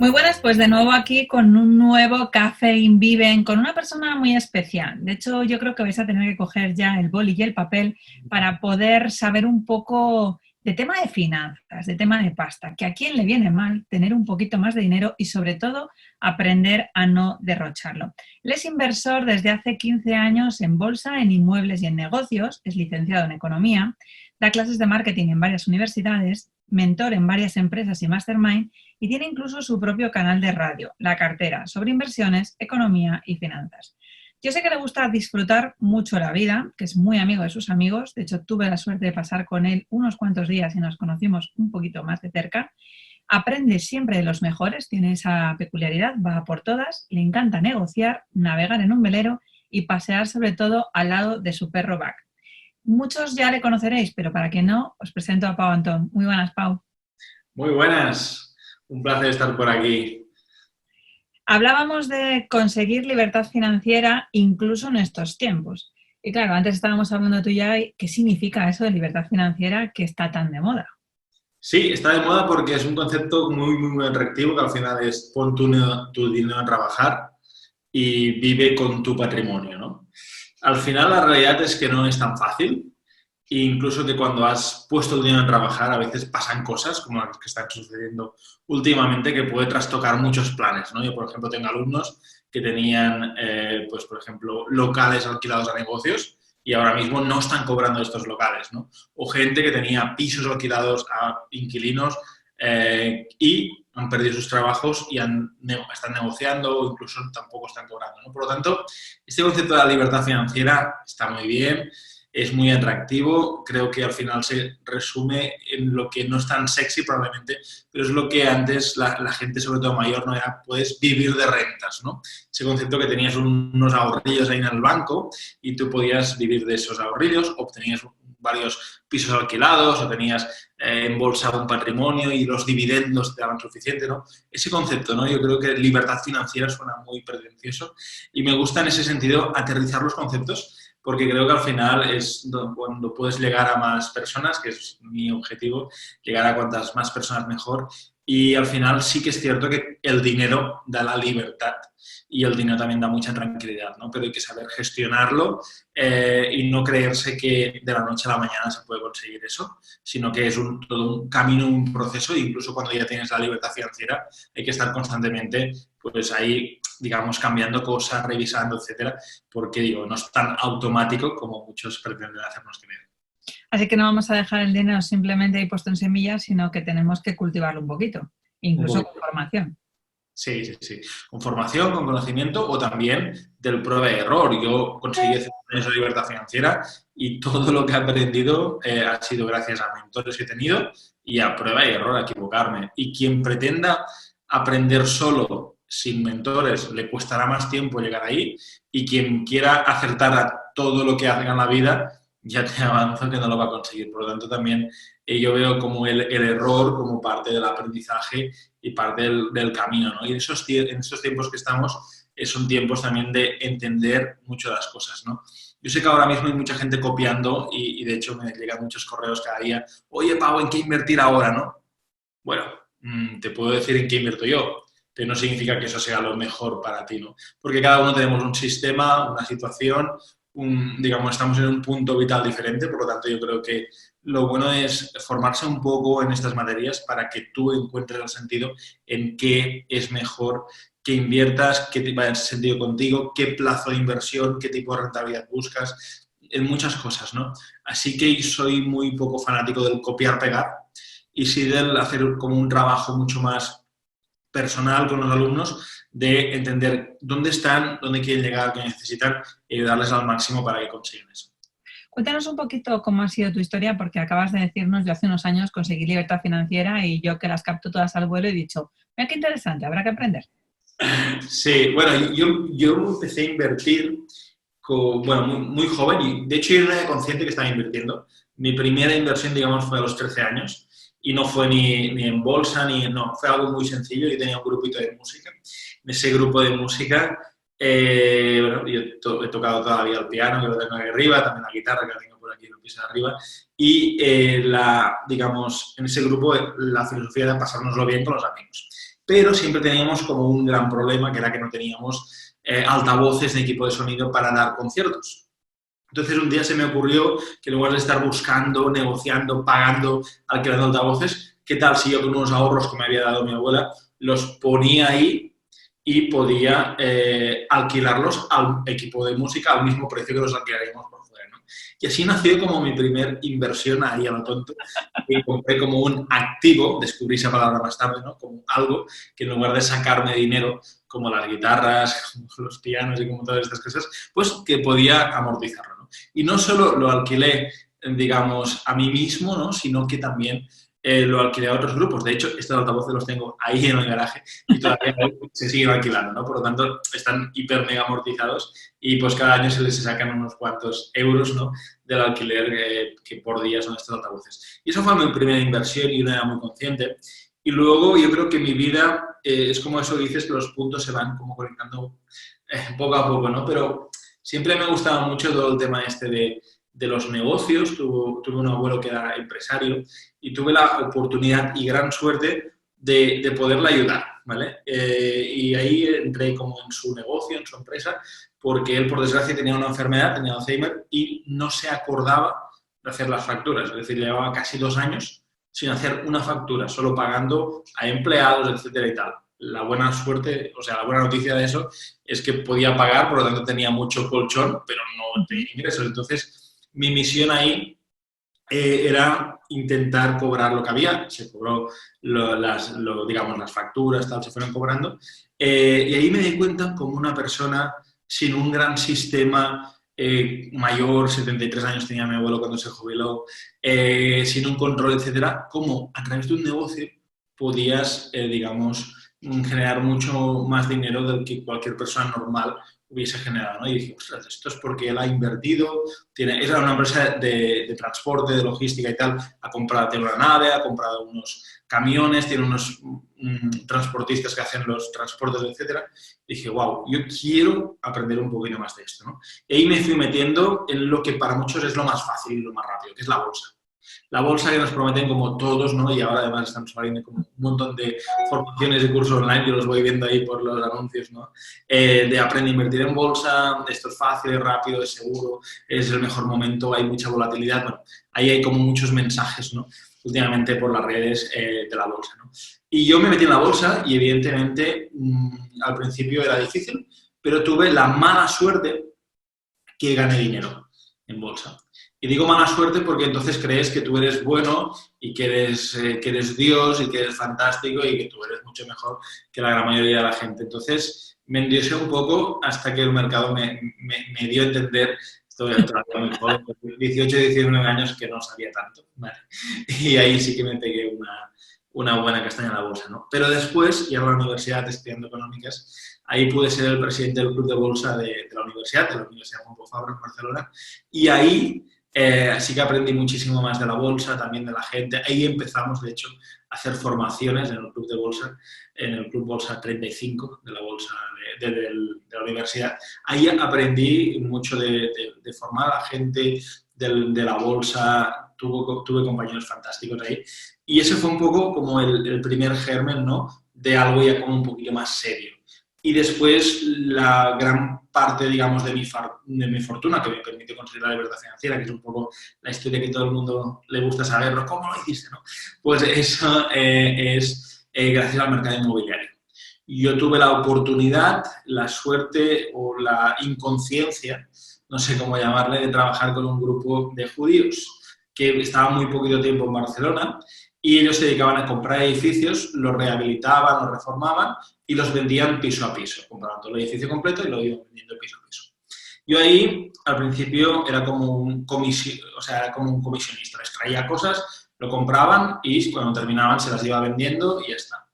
Muy buenas, pues de nuevo aquí con un nuevo Café in Viven, con una persona muy especial. De hecho, yo creo que vais a tener que coger ya el boli y el papel para poder saber un poco de tema de finanzas, de tema de pasta, que a quién le viene mal tener un poquito más de dinero y sobre todo aprender a no derrocharlo. Él es inversor desde hace 15 años en bolsa, en inmuebles y en negocios, es licenciado en economía, da clases de marketing en varias universidades, mentor en varias empresas y mastermind, y tiene incluso su propio canal de radio, La Cartera, sobre inversiones, economía y finanzas. Yo sé que le gusta disfrutar mucho la vida, que es muy amigo de sus amigos. De hecho, tuve la suerte de pasar con él unos cuantos días y nos conocimos un poquito más de cerca. Aprende siempre de los mejores, tiene esa peculiaridad, va por todas, le encanta negociar, navegar en un velero y pasear sobre todo al lado de su perro Buck. Muchos ya le conoceréis, pero para quien no, os presento a Pau Antón. Muy buenas, Pau. Muy buenas, un placer estar por aquí. Hablábamos de conseguir libertad financiera incluso en estos tiempos. Y claro, antes estábamos hablando tú y yo, ¿qué significa eso de libertad financiera que está tan de moda? Sí, está de moda porque es un concepto muy atractivo que al final es pon tu dinero a trabajar y vive con tu patrimonio, ¿no? Al final la realidad es que no es tan fácil e incluso que cuando has puesto el dinero a trabajar a veces pasan cosas como las que están sucediendo últimamente que puede trastocar muchos planes, ¿no? Yo, por ejemplo, tengo alumnos que tenían, pues, por ejemplo, locales alquilados a negocios y ahora mismo no están cobrando estos locales, ¿no? O gente que tenía pisos alquilados a inquilinos y han perdido sus trabajos y están negociando o incluso tampoco están cobrando, ¿no? Por lo tanto, este concepto de la libertad financiera está muy bien, es muy atractivo, creo que al final se resume en lo que no es tan sexy probablemente, pero es lo que antes la gente, sobre todo mayor, no era, puedes vivir de rentas, ¿no? Ese concepto que tenías unos ahorrillos ahí en el banco y tú podías vivir de esos ahorrillos, obtenías varios pisos alquilados o tenías embolsado un patrimonio y los dividendos te daban suficiente, ¿no? Ese concepto, ¿no? Yo creo que libertad financiera suena muy pretencioso y me gusta en ese sentido aterrizar los conceptos porque creo que al final es cuando puedes llegar a más personas, que es mi objetivo, llegar a cuantas más personas mejor. Y al final sí que es cierto que el dinero da la libertad y el dinero también da mucha tranquilidad, ¿no? Pero hay que saber gestionarlo y no creerse que de la noche a la mañana se puede conseguir eso, sino que es todo un camino, un proceso, e incluso cuando ya tienes la libertad financiera hay que estar constantemente pues ahí, digamos, cambiando cosas, revisando, etcétera, porque digo, no es tan automático como muchos pretenden hacernos creer. Así que no vamos a dejar el dinero simplemente ahí puesto en semillas, sino que tenemos que cultivarlo un poquito, Un incluso con poquito. formación. Sí. Con formación, con conocimiento o también del prueba y error. Yo conseguí hacer esa libertad financiera y todo lo que he aprendido ha sido gracias a mentores que he tenido y a prueba y error, a equivocarme. Y quien pretenda aprender solo, sin mentores, le costará más tiempo llegar ahí y quien quiera acertar a todo lo que haga en la vida, ya te avanzo que no lo va a conseguir. Por lo tanto, también yo veo como el error como parte del aprendizaje y parte del camino, ¿no? Y en esos tiempos que estamos son tiempos también de entender mucho las cosas, ¿no? Yo sé que ahora mismo hay mucha gente copiando y de hecho me llegan muchos correos cada día, oye, Pau, ¿en qué invertir ahora, no? Bueno, te puedo decir en qué invierto yo, pero no significa que eso sea lo mejor para ti, ¿no? Porque cada uno tenemos un sistema, una situación, digamos, estamos en un punto vital diferente, por lo tanto yo creo que lo bueno es formarse un poco en estas materias para que tú encuentres el sentido en qué es mejor que inviertas, qué va en sentido contigo, qué plazo de inversión, qué tipo de rentabilidad buscas, en muchas cosas, ¿no? Así que soy muy poco fanático del copiar-pegar y sí del hacer como un trabajo mucho más personal con los alumnos de entender dónde están, dónde quieren llegar, qué necesitan y ayudarles al máximo para que consigan eso. Cuéntanos un poquito cómo ha sido tu historia, porque acabas de decirnos, yo hace unos años conseguí libertad financiera y yo que las capto todas al vuelo he dicho, mira qué interesante, habrá que aprender. Sí, bueno, yo empecé a invertir bueno, muy joven y de hecho yo no era consciente que estaba invirtiendo. Mi primera inversión, digamos, fue a los 13 años y no fue ni en bolsa, no, fue algo muy sencillo. Yo tenía un grupito de música. En ese grupo de música, bueno, yo he tocado todavía el piano, que lo tengo aquí arriba, también la guitarra, que la tengo por aquí en el piso de arriba. Y, digamos, en ese grupo la filosofía era pasárnoslo bien con los amigos. pero siempre teníamos como un gran problema, que era que no teníamos altavoces de equipo de sonido para dar conciertos. Entonces un día se me ocurrió que en lugar de estar buscando, negociando, pagando, alquilando altavoces, ¿qué tal si yo con unos ahorros que me había dado mi abuela los ponía ahí y podía alquilarlos al equipo de música al mismo precio que los alquilaríamos por fuera, ¿no? Y así nació como mi primer inversión ahí a lo tonto. Y compré como un activo, descubrí esa palabra más tarde, ¿no? Como algo que en lugar de sacarme dinero, como las guitarras, como los pianos y como todas estas cosas, pues que podía amortizarlo, ¿no? Y no solo lo alquilé, digamos, a mí mismo, ¿no? Sino que también lo alquilé a otros grupos. De hecho, estos altavoces los tengo ahí en el garaje y todavía se siguen alquilando, ¿no? Por lo tanto, están hiper mega amortizados y pues cada año se les sacan unos cuantos euros, ¿no? Del alquiler que por día son estos altavoces. Y eso fue mi primera inversión y una era muy consciente. Y luego yo creo que mi vida es como eso que dices, que los puntos se van como conectando poco a poco, ¿no? Pero siempre me gustaba mucho todo el tema este de los negocios. Tuve un abuelo que era empresario y tuve la oportunidad y gran suerte de poderle ayudar, ¿vale? Y ahí entré como en su negocio, en su empresa, porque él, por desgracia, tenía una enfermedad, tenía Alzheimer, y no se acordaba de hacer las facturas. Es decir, llevaba casi 2 años sin hacer una factura, solo pagando a empleados, etcétera y tal. La buena suerte, o sea, la buena noticia de eso es que podía pagar, por lo tanto tenía mucho colchón, pero no tenía ingresos. Entonces, mi misión ahí era intentar cobrar lo que había. Se cobró digamos, las facturas, tal, se fueron cobrando. Y ahí me di cuenta como una persona sin un gran sistema mayor, 73 años tenía mi abuelo cuando se jubiló, sin un control, etcétera, cómo a través de un negocio podías, digamos, generar mucho más dinero del que cualquier persona normal hubiese generado, ¿no? Y dije, ostras, esto es porque él ha invertido, era una empresa de transporte, de logística y tal, tiene una nave, ha comprado unos camiones, tiene unos transportistas que hacen los transportes, etcétera. Y dije, wow, yo quiero aprender un poquito más de esto, ¿no? Y ahí me fui metiendo en lo que para muchos es lo más fácil y lo más rápido, que es la bolsa. La bolsa que nos prometen como todos, ¿no? Y ahora además están saliendo como un montón de formaciones y cursos online, yo los voy viendo ahí por los anuncios, ¿no? De aprender a invertir en bolsa, esto es fácil, es rápido, es seguro, es el mejor momento, hay mucha volatilidad. Bueno, ahí hay como muchos mensajes, ¿no? Últimamente por las redes de la bolsa, ¿no? Y yo me metí en la bolsa y evidentemente al principio era difícil, pero tuve la mala suerte que gané dinero en bolsa. Y digo mala suerte porque entonces crees que tú eres bueno y que eres Dios y que eres fantástico y que tú eres mucho mejor que la gran mayoría de la gente. Entonces me endiosé un poco hasta que el mercado me dio a entender, estoy muy joven, 18, 19 años, que no sabía tanto, ¿vale? Y ahí sí que me pegué una buena castaña en la bolsa, ¿no? Pero después, ya en la universidad estudiando económicas, ahí pude ser el presidente del club de bolsa de la Universidad Pompeu Fabra en Barcelona, y ahí sí que aprendí muchísimo más de la bolsa, también de la gente. Ahí empezamos, de hecho, a hacer formaciones en el club de bolsa, en el club Bolsa 35 de la bolsa de la universidad. Ahí aprendí mucho de formar a la gente de la bolsa, tuve compañeros fantásticos ahí. Y ese fue un poco como el primer germen, ¿no? De algo ya como un poquito más serio. Y después la gran parte, digamos, de mi fortuna, que me permite conseguir la libertad financiera, que es un poco la historia que todo el mundo le gusta saber, ¿no? ¿Cómo lo hiciste, no? Pues eso es gracias al mercado inmobiliario. Yo tuve la oportunidad, la suerte o la inconsciencia, no sé cómo llamarle, de trabajar con un grupo de judíos que estaban muy poquito tiempo en Barcelona y ellos se dedicaban a comprar edificios, los rehabilitaban, los reformaban y los vendían piso a piso. Compraban todo el edificio completo y lo iban vendiendo piso a piso. Yo ahí, al principio, era como un comisionista. Les traía cosas, lo compraban y cuando terminaban se las iba vendiendo y ya está.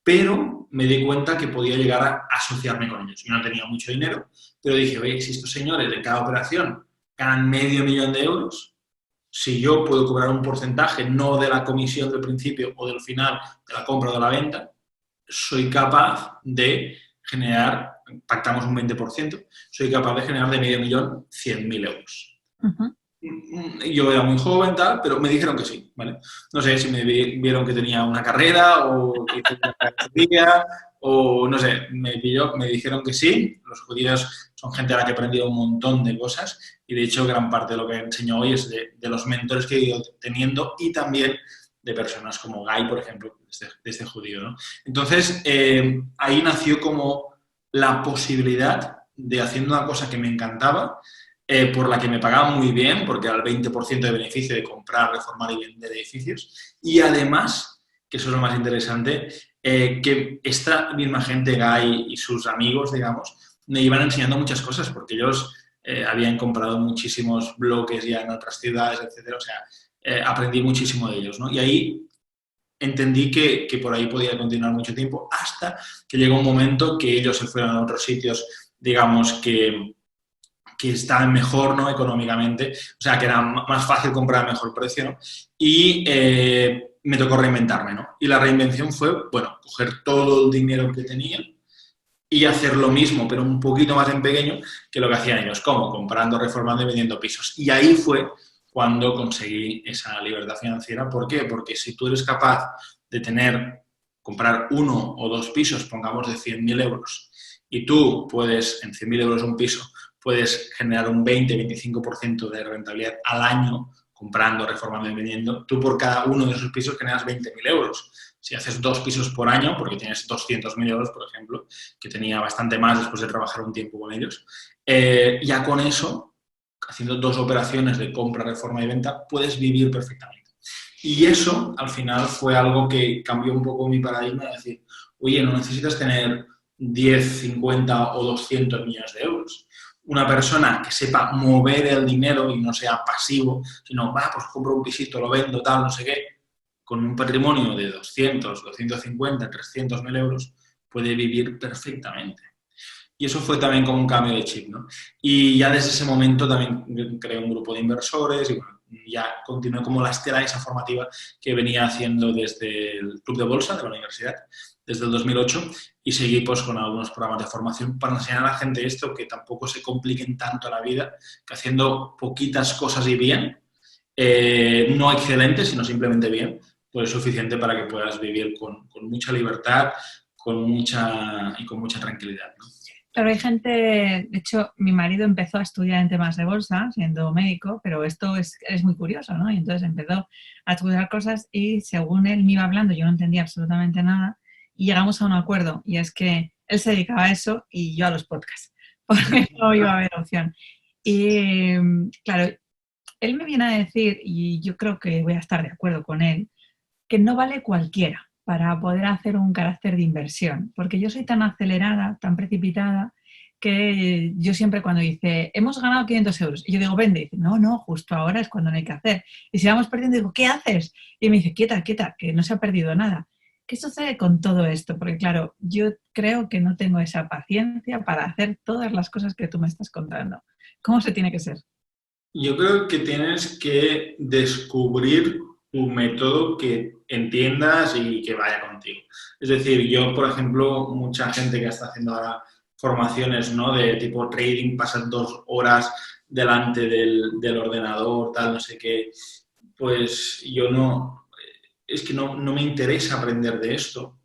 Pero me di cuenta que podía llegar a asociarme con ellos. Yo no tenía mucho dinero, pero dije, oye, si estos señores de cada operación ganan $500.000 de euros, si yo puedo cobrar un porcentaje, no de la comisión del principio o del final, de la compra o de la venta, soy capaz de pactamos un 20%, soy capaz de generar de $500.000 100.000 euros. Uh-huh. Yo era muy joven, tal, pero me dijeron que sí, ¿vale? No sé si me vieron que tenía una carrera o que tenía una carrera o no sé, me dijeron que sí. Los judíos son gente a la que he aprendido un montón de cosas y de hecho gran parte de lo que enseño hoy es de los mentores que he ido teniendo y también de personas como Guy, por ejemplo, de este judío, ¿no? Entonces, ahí nació como la posibilidad de haciendo una cosa que me encantaba, por la que me pagaban muy bien, porque era el 20% de beneficio de comprar, reformar y vender edificios. Y además, que eso es lo más interesante, que esta misma gente, Guy y sus amigos, digamos, me iban enseñando muchas cosas, porque ellos habían comprado muchísimos bloques ya en otras ciudades, etcétera. O sea, aprendí muchísimo de ellos, ¿no? Y ahí entendí que por ahí podía continuar mucho tiempo, hasta que llegó un momento que ellos se fueron a otros sitios, digamos, que estaban mejor, ¿no? Económicamente, o sea, que era más fácil comprar a mejor precio, ¿no? Y me tocó reinventarme, ¿no? Y la reinvención fue, bueno, coger todo el dinero que tenía y hacer lo mismo, pero un poquito más en pequeño que lo que hacían ellos, como comprando, reformando y vendiendo pisos. Y ahí fue cuando conseguí esa libertad financiera. ¿Por qué? Porque si tú eres capaz de comprar 1 o 2 pisos, pongamos de 100.000 euros, y tú puedes, en 100.000 euros un piso, puedes generar un 20-25% de rentabilidad al año comprando, reformando y vendiendo, tú por cada uno de esos pisos generas 20.000 euros. Si haces 2 pisos por año, porque tienes 200.000 euros, por ejemplo, que tenía bastante más después de trabajar un tiempo con ellos, ya con eso, haciendo 2 operaciones de compra, reforma y venta, puedes vivir perfectamente. Y eso, al final, fue algo que cambió un poco mi paradigma de decir, oye, no necesitas tener 10, 50 o 200 millones de euros. Una persona que sepa mover el dinero y no sea pasivo, sino, pues compro un pisito, lo vendo, tal, no sé qué, con un patrimonio de 200, 250, 300.000 euros, puede vivir perfectamente. Y eso fue también como un cambio de chip, ¿no? Y ya desde ese momento también creé un grupo de inversores y bueno, ya continué como la estela esa formativa que venía haciendo desde el Club de Bolsa de la universidad, desde el 2008, y seguí pues con algunos programas de formación para enseñar a la gente esto, que tampoco se compliquen tanto la vida, que haciendo poquitas cosas y bien, no excelente, sino simplemente bien, pues es suficiente para que puedas vivir con mucha libertad y con mucha tranquilidad, ¿no? Claro, hay gente, de hecho, mi marido empezó a estudiar en temas de bolsa, siendo médico, pero esto es muy curioso, ¿no? Y entonces empezó a estudiar cosas y según él me iba hablando, yo no entendía absolutamente nada y llegamos a un acuerdo y es que él se dedicaba a eso y yo a los podcasts, porque no iba a haber opción. Y claro, él me viene a decir, y yo creo que voy a estar de acuerdo con él, que no vale cualquiera para poder hacer un carácter de inversión, porque yo soy tan acelerada, tan precipitada, que yo siempre cuando dice, hemos ganado 500 euros, y yo digo, vende, y dice, no, justo ahora es cuando no hay que hacer. Y si vamos perdiendo, digo, ¿qué haces? Y me dice, quieta, que no se ha perdido nada. ¿Qué sucede con todo esto? Porque claro, yo creo que no tengo esa paciencia para hacer todas las cosas que tú me estás contando. ¿Cómo se tiene que ser? Yo creo que tienes que descubrir un método que entiendas y que vaya contigo. Es decir, yo, por ejemplo, mucha gente que está haciendo ahora formaciones, ¿no? De tipo trading, pasan 2 horas delante del ordenador, tal, no sé qué, pues yo no, es que no me interesa aprender de esto,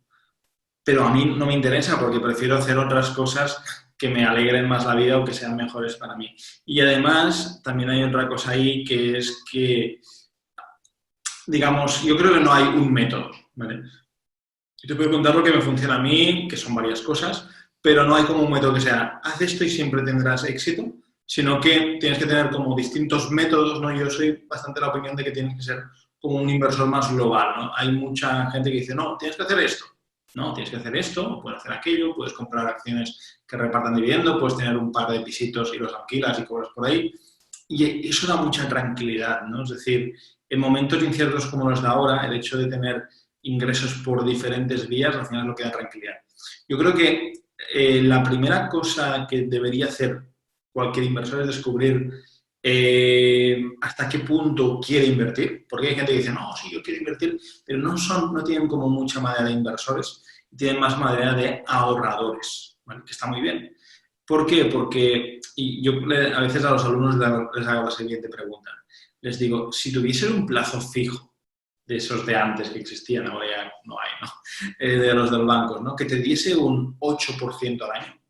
pero a mí no me interesa porque prefiero hacer otras cosas que me alegren más la vida o que sean mejores para mí. Y además, también hay otra cosa ahí que es que, digamos, yo creo que no hay un método, ¿vale? Yo te puedo contar lo que me funciona a mí, que son varias cosas, pero no hay como un método que sea, haz esto y siempre tendrás éxito, sino que tienes que tener como distintos métodos, ¿no? Yo soy bastante de la opinión de que tienes que ser como un inversor más global, ¿no? Hay mucha gente que dice, no, tienes que hacer esto. No, tienes que hacer esto, puedes hacer aquello, puedes comprar acciones que repartan dividendo, puedes tener un par de pisitos y los alquilas y cobras por ahí. Y eso da mucha tranquilidad, ¿no? Es decir, en momentos inciertos como los de ahora, el hecho de tener ingresos por diferentes vías, al final es lo que da tranquilidad. Yo creo que la primera cosa que debería hacer cualquier inversor es descubrir hasta qué punto quiere invertir, porque hay gente que dice, no, sí, yo quiero invertir, pero no tienen como mucha madera de inversores, tienen más madera de ahorradores, ¿vale? Que está muy bien. ¿Por qué? Porque yo a veces a los alumnos les hago la siguiente pregunta. Les digo, si tuvieses un plazo fijo, de esos de antes que existían, ahora ya no hay, ¿no? De los del banco, ¿no? Que te diese un 8% al año,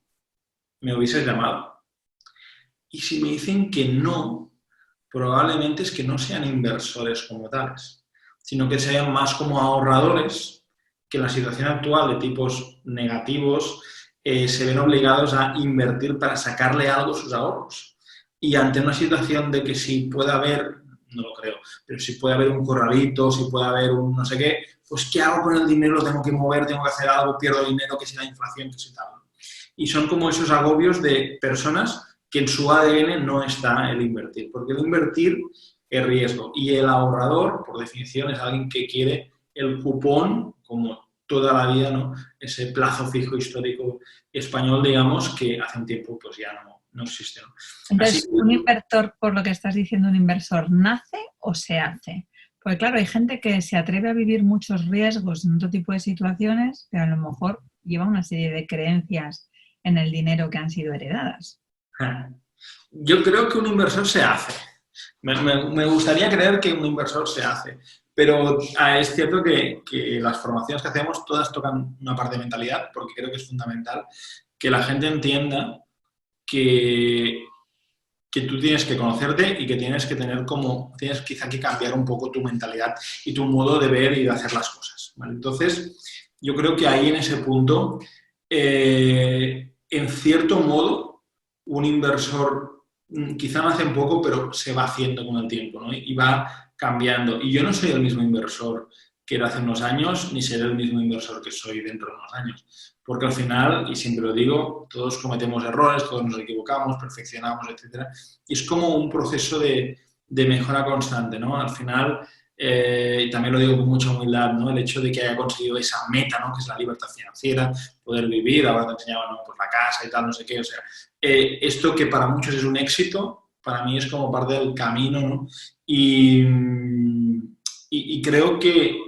¿me hubieses llamado? Y si me dicen que no, probablemente es que no sean inversores como tales, sino que sean más como ahorradores que en la situación actual de tipos negativos se ven obligados a invertir para sacarle algo a sus ahorros. Y ante una situación de que si puede haber, no lo creo, pero si puede haber un corralito, si puede haber un no sé qué, pues ¿qué hago con el dinero? Lo tengo que mover, tengo que hacer algo, pierdo dinero, que si la inflación, que si tal. Y son como esos agobios de personas que en su ADN no está el invertir, porque el invertir es riesgo y el ahorrador, por definición, es alguien que quiere el cupón, como toda la vida, ¿no? Ese plazo fijo histórico español, digamos, que hace un tiempo pues ya no existe, ¿no? Entonces, Así, un inversor, por lo que estás diciendo, un inversor, ¿nace o se hace? Porque claro, hay gente que se atreve a vivir muchos riesgos en otro tipo de situaciones, pero a lo mejor lleva una serie de creencias en el dinero que han sido heredadas. yo creo que un inversor se hace. Me gustaría creer que un inversor se hace, pero es cierto que las formaciones que hacemos todas tocan una parte de mentalidad, porque creo que es fundamental que la gente entienda que tú tienes que conocerte y que tienes que tienes quizá que cambiar un poco tu mentalidad y tu modo de ver y de hacer las cosas, ¿vale? Entonces, yo creo que ahí en ese punto, en cierto modo, un inversor quizá no hace un poco, pero se va haciendo con el tiempo, ¿no? Y va cambiando. Y yo no soy el mismo inversor que era hace unos años, ni seré el mismo inversor que soy dentro de unos años. Porque al final, y siempre lo digo, todos cometemos errores, todos nos equivocamos, perfeccionamos, etcétera. Y es como un proceso de mejora constante, ¿no? Al final, y también lo digo con mucha humildad, ¿no? El hecho de que haya conseguido esa meta, ¿no? Que es la libertad financiera, poder vivir, ahora te enseñaba, ¿no? Pues la casa y tal, no sé qué, o sea, esto que para muchos es un éxito, para mí es como parte del camino, ¿no? Y creo que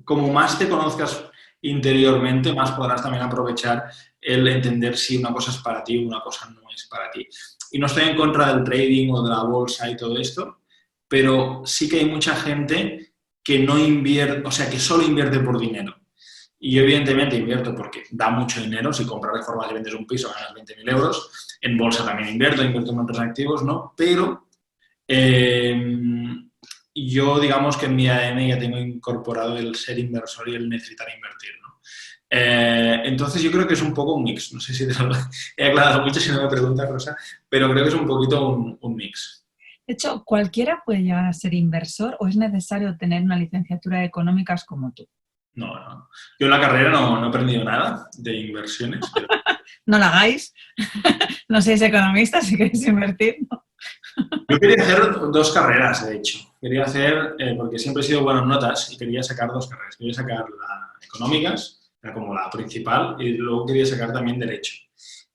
como más te conozcas interiormente, más podrás también aprovechar el entender si una cosa es para ti o una cosa no es para ti. Y no estoy en contra del trading o de la bolsa y todo esto, pero sí que hay mucha gente que no invierte, o sea, que solo invierte por dinero. Y yo evidentemente invierto porque da mucho dinero. Si compras reformas y vendes un piso ganas 20.000 euros. En bolsa también invierto en otros activos, ¿no? Pero yo, digamos que en mi ADN ya tengo incorporado el ser inversor y el necesitar invertir, ¿no? Entonces yo creo que es un poco un mix. No sé si te lo he aclarado mucho si no me preguntas, Rosa, pero creo que es un poquito un mix. De hecho, ¿cualquiera puede llegar a ser inversor o es necesario tener una licenciatura de económicas como tú? No. Yo en la carrera no he aprendido nada de inversiones. Pero... No la hagáis. No seáis economistas si queréis invertir, ¿no? Yo quería hacer 2 carreras, de hecho. Quería hacer, porque siempre he sido buenas notas y quería sacar 2 carreras. Quería sacar la económicas, era como la principal, y luego quería sacar también derecho.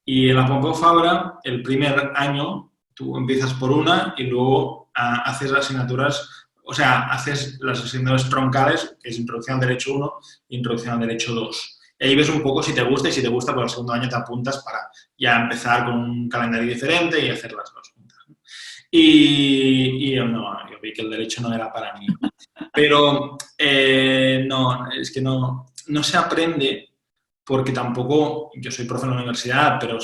Y en la Pompeu Fabra, el primer año, tú empiezas por una y luego haces las asignaturas, o sea, haces las asignaturas troncales, que es Introducción al Derecho 1 e Introducción al Derecho 2. Y ahí ves un poco si te gusta y si te gusta, por el segundo año te apuntas para ya empezar con un calendario diferente y hacer las 2 juntas. Y yo vi que el derecho no era para mí. Pero no, es que no se aprende porque tampoco, yo soy profe en la universidad, pero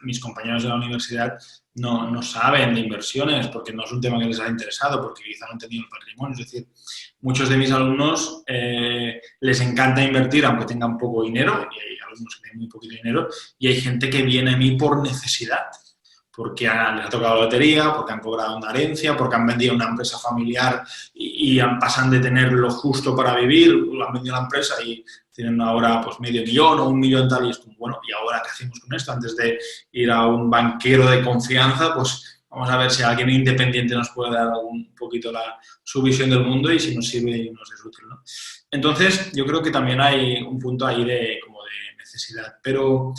mis compañeros de la universidad no saben de inversiones porque no es un tema que les ha interesado, porque quizá no han tenido el patrimonio. Es decir, muchos de mis alumnos les encanta invertir aunque tengan poco dinero, y hay alumnos que tienen muy poquito dinero, y hay gente que viene a mí por necesidad, porque les ha tocado la lotería, porque han cobrado una herencia, porque han vendido una empresa familiar y pasan de tener lo justo para vivir, han vendido la empresa y tienen ahora pues medio millón o 1 millón tal, y es como, bueno, ¿y ahora qué hacemos con esto? Antes de ir a un banquero de confianza, pues vamos a ver si alguien independiente nos puede dar un poquito su visión del mundo y si nos sirve y nos es útil, ¿no? Entonces, yo creo que también hay un punto ahí como de necesidad, pero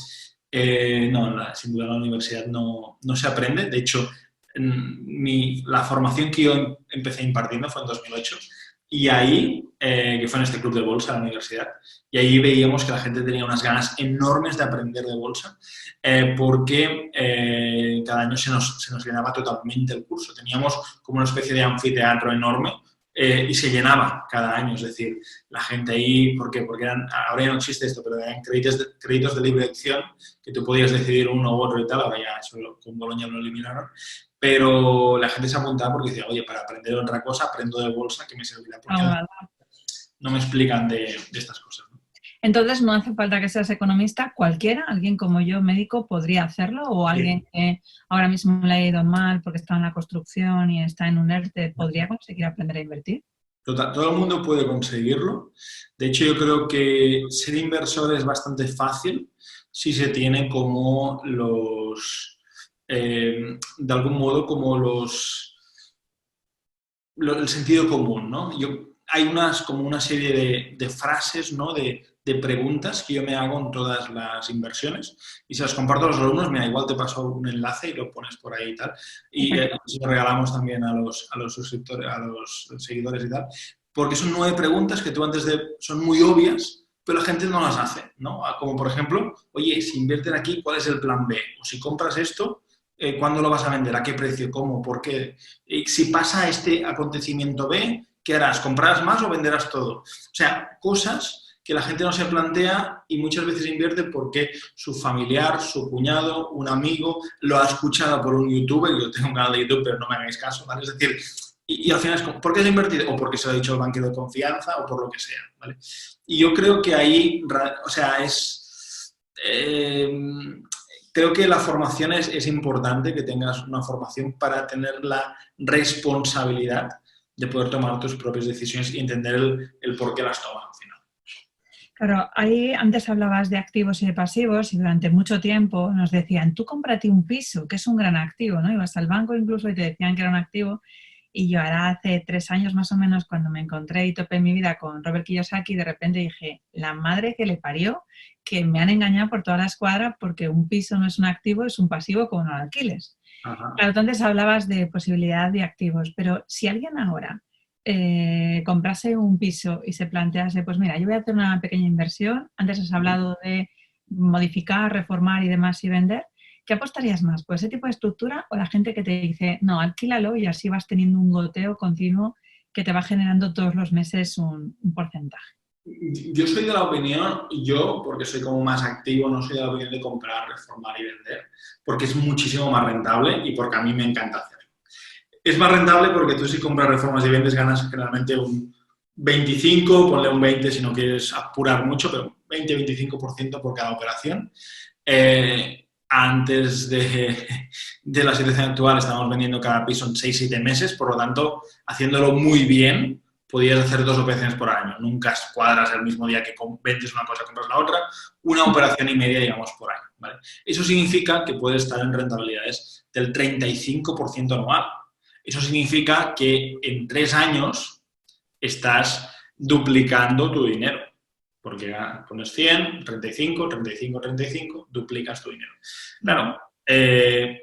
no, sin duda en la universidad no se aprende. De hecho, la formación que yo empecé impartiendo fue en 2008 Y ahí, que fue en este club de bolsa de la universidad, y ahí veíamos que la gente tenía unas ganas enormes de aprender de bolsa, porque cada año se nos llenaba totalmente el curso. Teníamos como una especie de anfiteatro enorme y se llenaba cada año. Es decir, la gente ahí, ¿por qué? Porque ahora ya no existe esto, pero eran créditos de libre elección que tú podías decidir uno u otro y tal. Ahora ya eso con Bolonia lo eliminaron. Pero la gente se apuntaba porque decía, oye, para aprender otra cosa, aprendo de bolsa que me servirá porque no me explican de estas cosas, ¿no? Entonces, no hace falta que seas economista, cualquiera, alguien como yo, médico, podría hacerlo, o alguien que ahora mismo le ha ido mal porque está en la construcción y está en un ERTE, ¿podría conseguir aprender a invertir? Todo el mundo puede conseguirlo. De hecho, yo creo que ser inversor es bastante fácil si se tiene como de algún modo, como el sentido común, ¿no? Hay como una serie de frases, ¿no? De preguntas que yo me hago en todas las inversiones y se las comparto a los alumnos. Mira, igual te paso un enlace y lo pones por ahí y tal. Y se lo regalamos también a los suscriptores, a los seguidores y tal. Porque son 9 preguntas que son muy obvias, pero la gente no las hace, ¿no? Como por ejemplo, oye, si invierten aquí, ¿cuál es el plan B? O si compras esto, ¿cuándo lo vas a vender? ¿A qué precio? ¿Cómo? ¿Por qué? Si pasa este acontecimiento B, ¿qué harás? ¿Comprarás más o venderás todo? O sea, cosas que la gente no se plantea y muchas veces invierte porque su familiar, su cuñado, un amigo lo ha escuchado por un youtuber. Yo tengo un canal de YouTube, pero no me hagáis caso, ¿vale? Es decir, y al final es como, ¿por qué has invertido? O porque se lo ha dicho el banquero de confianza o por lo que sea, ¿vale? Y yo creo que ahí, o sea, creo que la formación es importante, que tengas una formación para tener la responsabilidad de poder tomar tus propias decisiones y entender el por qué las tomas al final. Claro, ahí antes hablabas de activos y de pasivos y durante mucho tiempo nos decían, tú cómprate un piso, que es un gran activo, ¿no? Ibas al banco incluso y te decían que era un activo. Y yo ahora hace 3 años más o menos, cuando me encontré y topé mi vida con Robert Kiyosaki, de repente dije, la madre que le parió, que me han engañado por toda la escuadra porque un piso no es un activo, es un pasivo como no lo alquiles. Ajá. Claro, entonces hablabas de posibilidad de activos, pero si alguien ahora comprase un piso y se plantease, pues mira, yo voy a hacer una pequeña inversión, antes has hablado de modificar, reformar y demás y vender, ¿qué apostarías más? ¿Por ese tipo de estructura o la gente que te dice, no, alquílalo y así vas teniendo un goteo continuo que te va generando todos los meses un porcentaje? Yo soy de la opinión, porque soy como más activo, no soy de la opinión de comprar, reformar y vender, porque es muchísimo más rentable y porque a mí me encanta hacerlo. Es más rentable porque tú si compras, reformas y vendes ganas generalmente un 25, ponle un 20 si no quieres apurar mucho, pero 20-25% por cada operación. Antes de la situación actual estamos vendiendo cada piso en 6-7 meses, por lo tanto, haciéndolo muy bien, podías hacer 2 operaciones por año. Nunca cuadras el mismo día que vendes una cosa, compras la otra, una operación y media, digamos, por año, ¿vale? Eso significa que puedes estar en rentabilidades del 35% anual. Eso significa que en 3 años estás duplicando tu dinero. Porque pones 100, 35, 35, 35, duplicas tu dinero. Claro,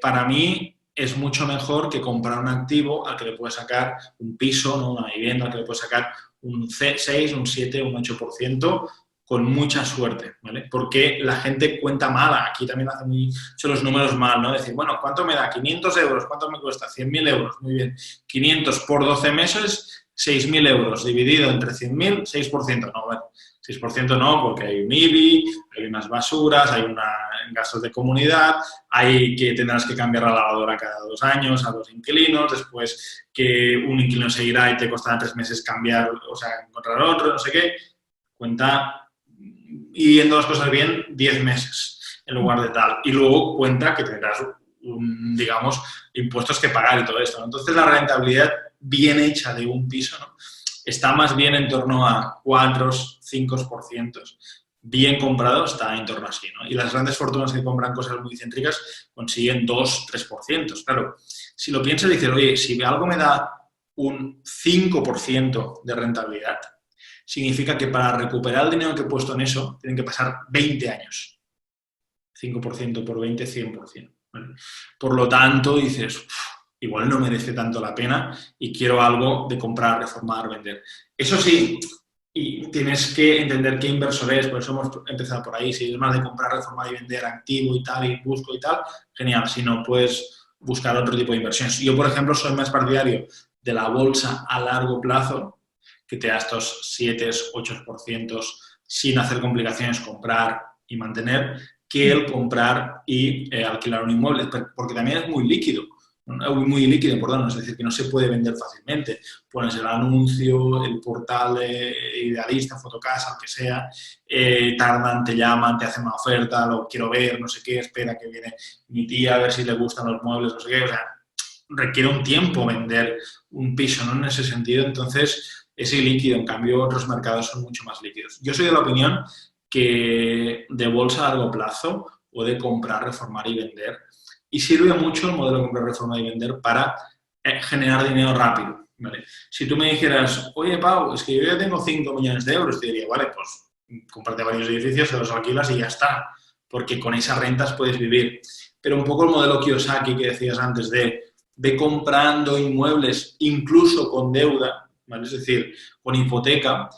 para mí es mucho mejor que comprar un activo al que le puedes sacar un piso, ¿no? Una vivienda, al que le puedes sacar un 6, un 7, un 8% con mucha suerte, ¿vale? Porque la gente cuenta mal, aquí también hacen mucho los números mal, ¿no? Decir, bueno, ¿cuánto me da? 500 euros, ¿cuánto me cuesta? 100.000 euros, muy bien. 500 por 12 meses, 6.000 euros, dividido entre 100.000, 6%, no, bueno, 6% no, porque hay un IBI, hay unas basuras, hay gastos de comunidad, tendrás que cambiar la lavadora cada 2 años a los inquilinos, después que un inquilino se irá y te costará 3 meses cambiar, o sea, encontrar otro, no sé qué, cuenta, y viendo las cosas bien, 10 meses en lugar de tal. Y luego cuenta que tendrás, digamos, impuestos que pagar y todo esto, ¿no? Entonces, la rentabilidad bien hecha de un piso, ¿no?, está más bien en torno a 4-5%. Bien comprado está en torno a así, ¿no? Y las grandes fortunas que compran cosas muy céntricas consiguen 2-3%. Claro, si lo piensas y dices, oye, si algo me da un 5% de rentabilidad, significa que para recuperar el dinero que he puesto en eso, tienen que pasar 20 años. 5% por 20, 100%. ¿Vale? Por lo tanto, dices, igual no merece tanto la pena y quiero algo de comprar, reformar, vender. Eso sí, y tienes que entender qué inversor es, por eso hemos empezado por ahí. Si es más de comprar, reformar y vender activo y tal, y busco y tal, genial. Si no, puedes buscar otro tipo de inversiones. Yo, por ejemplo, soy más partidario de la bolsa a largo plazo, que te da estos 7, 8% sin hacer complicaciones, comprar y mantener, que el comprar y alquilar un inmueble, porque también es muy líquido. Muy líquido, perdón, es decir, que no se puede vender fácilmente. Pones el anuncio, el portal Idealista, Fotocasa, lo que sea, tardan, te llaman, te hacen una oferta, lo quiero ver, no sé qué, espera que viene mi tía a ver si le gustan los muebles, no sé qué, o sea, requiere un tiempo vender un piso, ¿no? En ese sentido, entonces es ilíquido, en cambio otros mercados son mucho más líquidos. Yo soy de la opinión que de bolsa a largo plazo o de comprar, reformar y vender, y sirve mucho el modelo de comprar, reformar y vender para generar dinero rápido, ¿vale? Si tú me dijeras, oye Pau, es que yo ya tengo 5 millones de euros, te diría, vale, pues cómprate varios edificios, se los alquilas y ya está, porque con esas rentas puedes vivir. Pero un poco el modelo Kiyosaki que decías antes de comprando inmuebles incluso con deuda, ¿vale? Es decir, con hipoteca,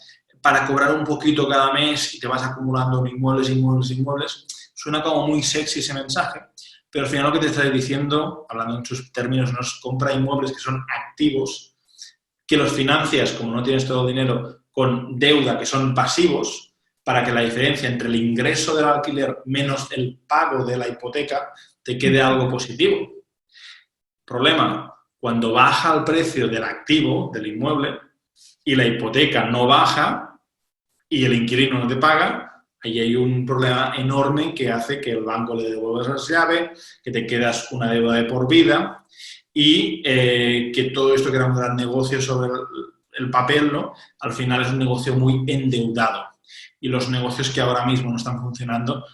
para cobrar un poquito cada mes y te vas acumulando en inmuebles, inmuebles, inmuebles, suena como muy sexy ese mensaje, pero al final lo que te está diciendo, hablando en sus términos, no es compra inmuebles que son activos, que los financias, como no tienes todo el dinero, con deuda, que son pasivos, para que la diferencia entre el ingreso del alquiler menos el pago de la hipoteca te quede algo positivo. Problema, cuando baja el precio del activo, del inmueble, y la hipoteca no baja y el inquilino no te paga, ahí hay un problema enorme que hace que el banco le devuelva esa llave, que te quedas una deuda de por vida y que todo esto que era un gran negocio sobre el papel, ¿no? Al final es un negocio muy endeudado. Y los negocios que ahora mismo no están funcionando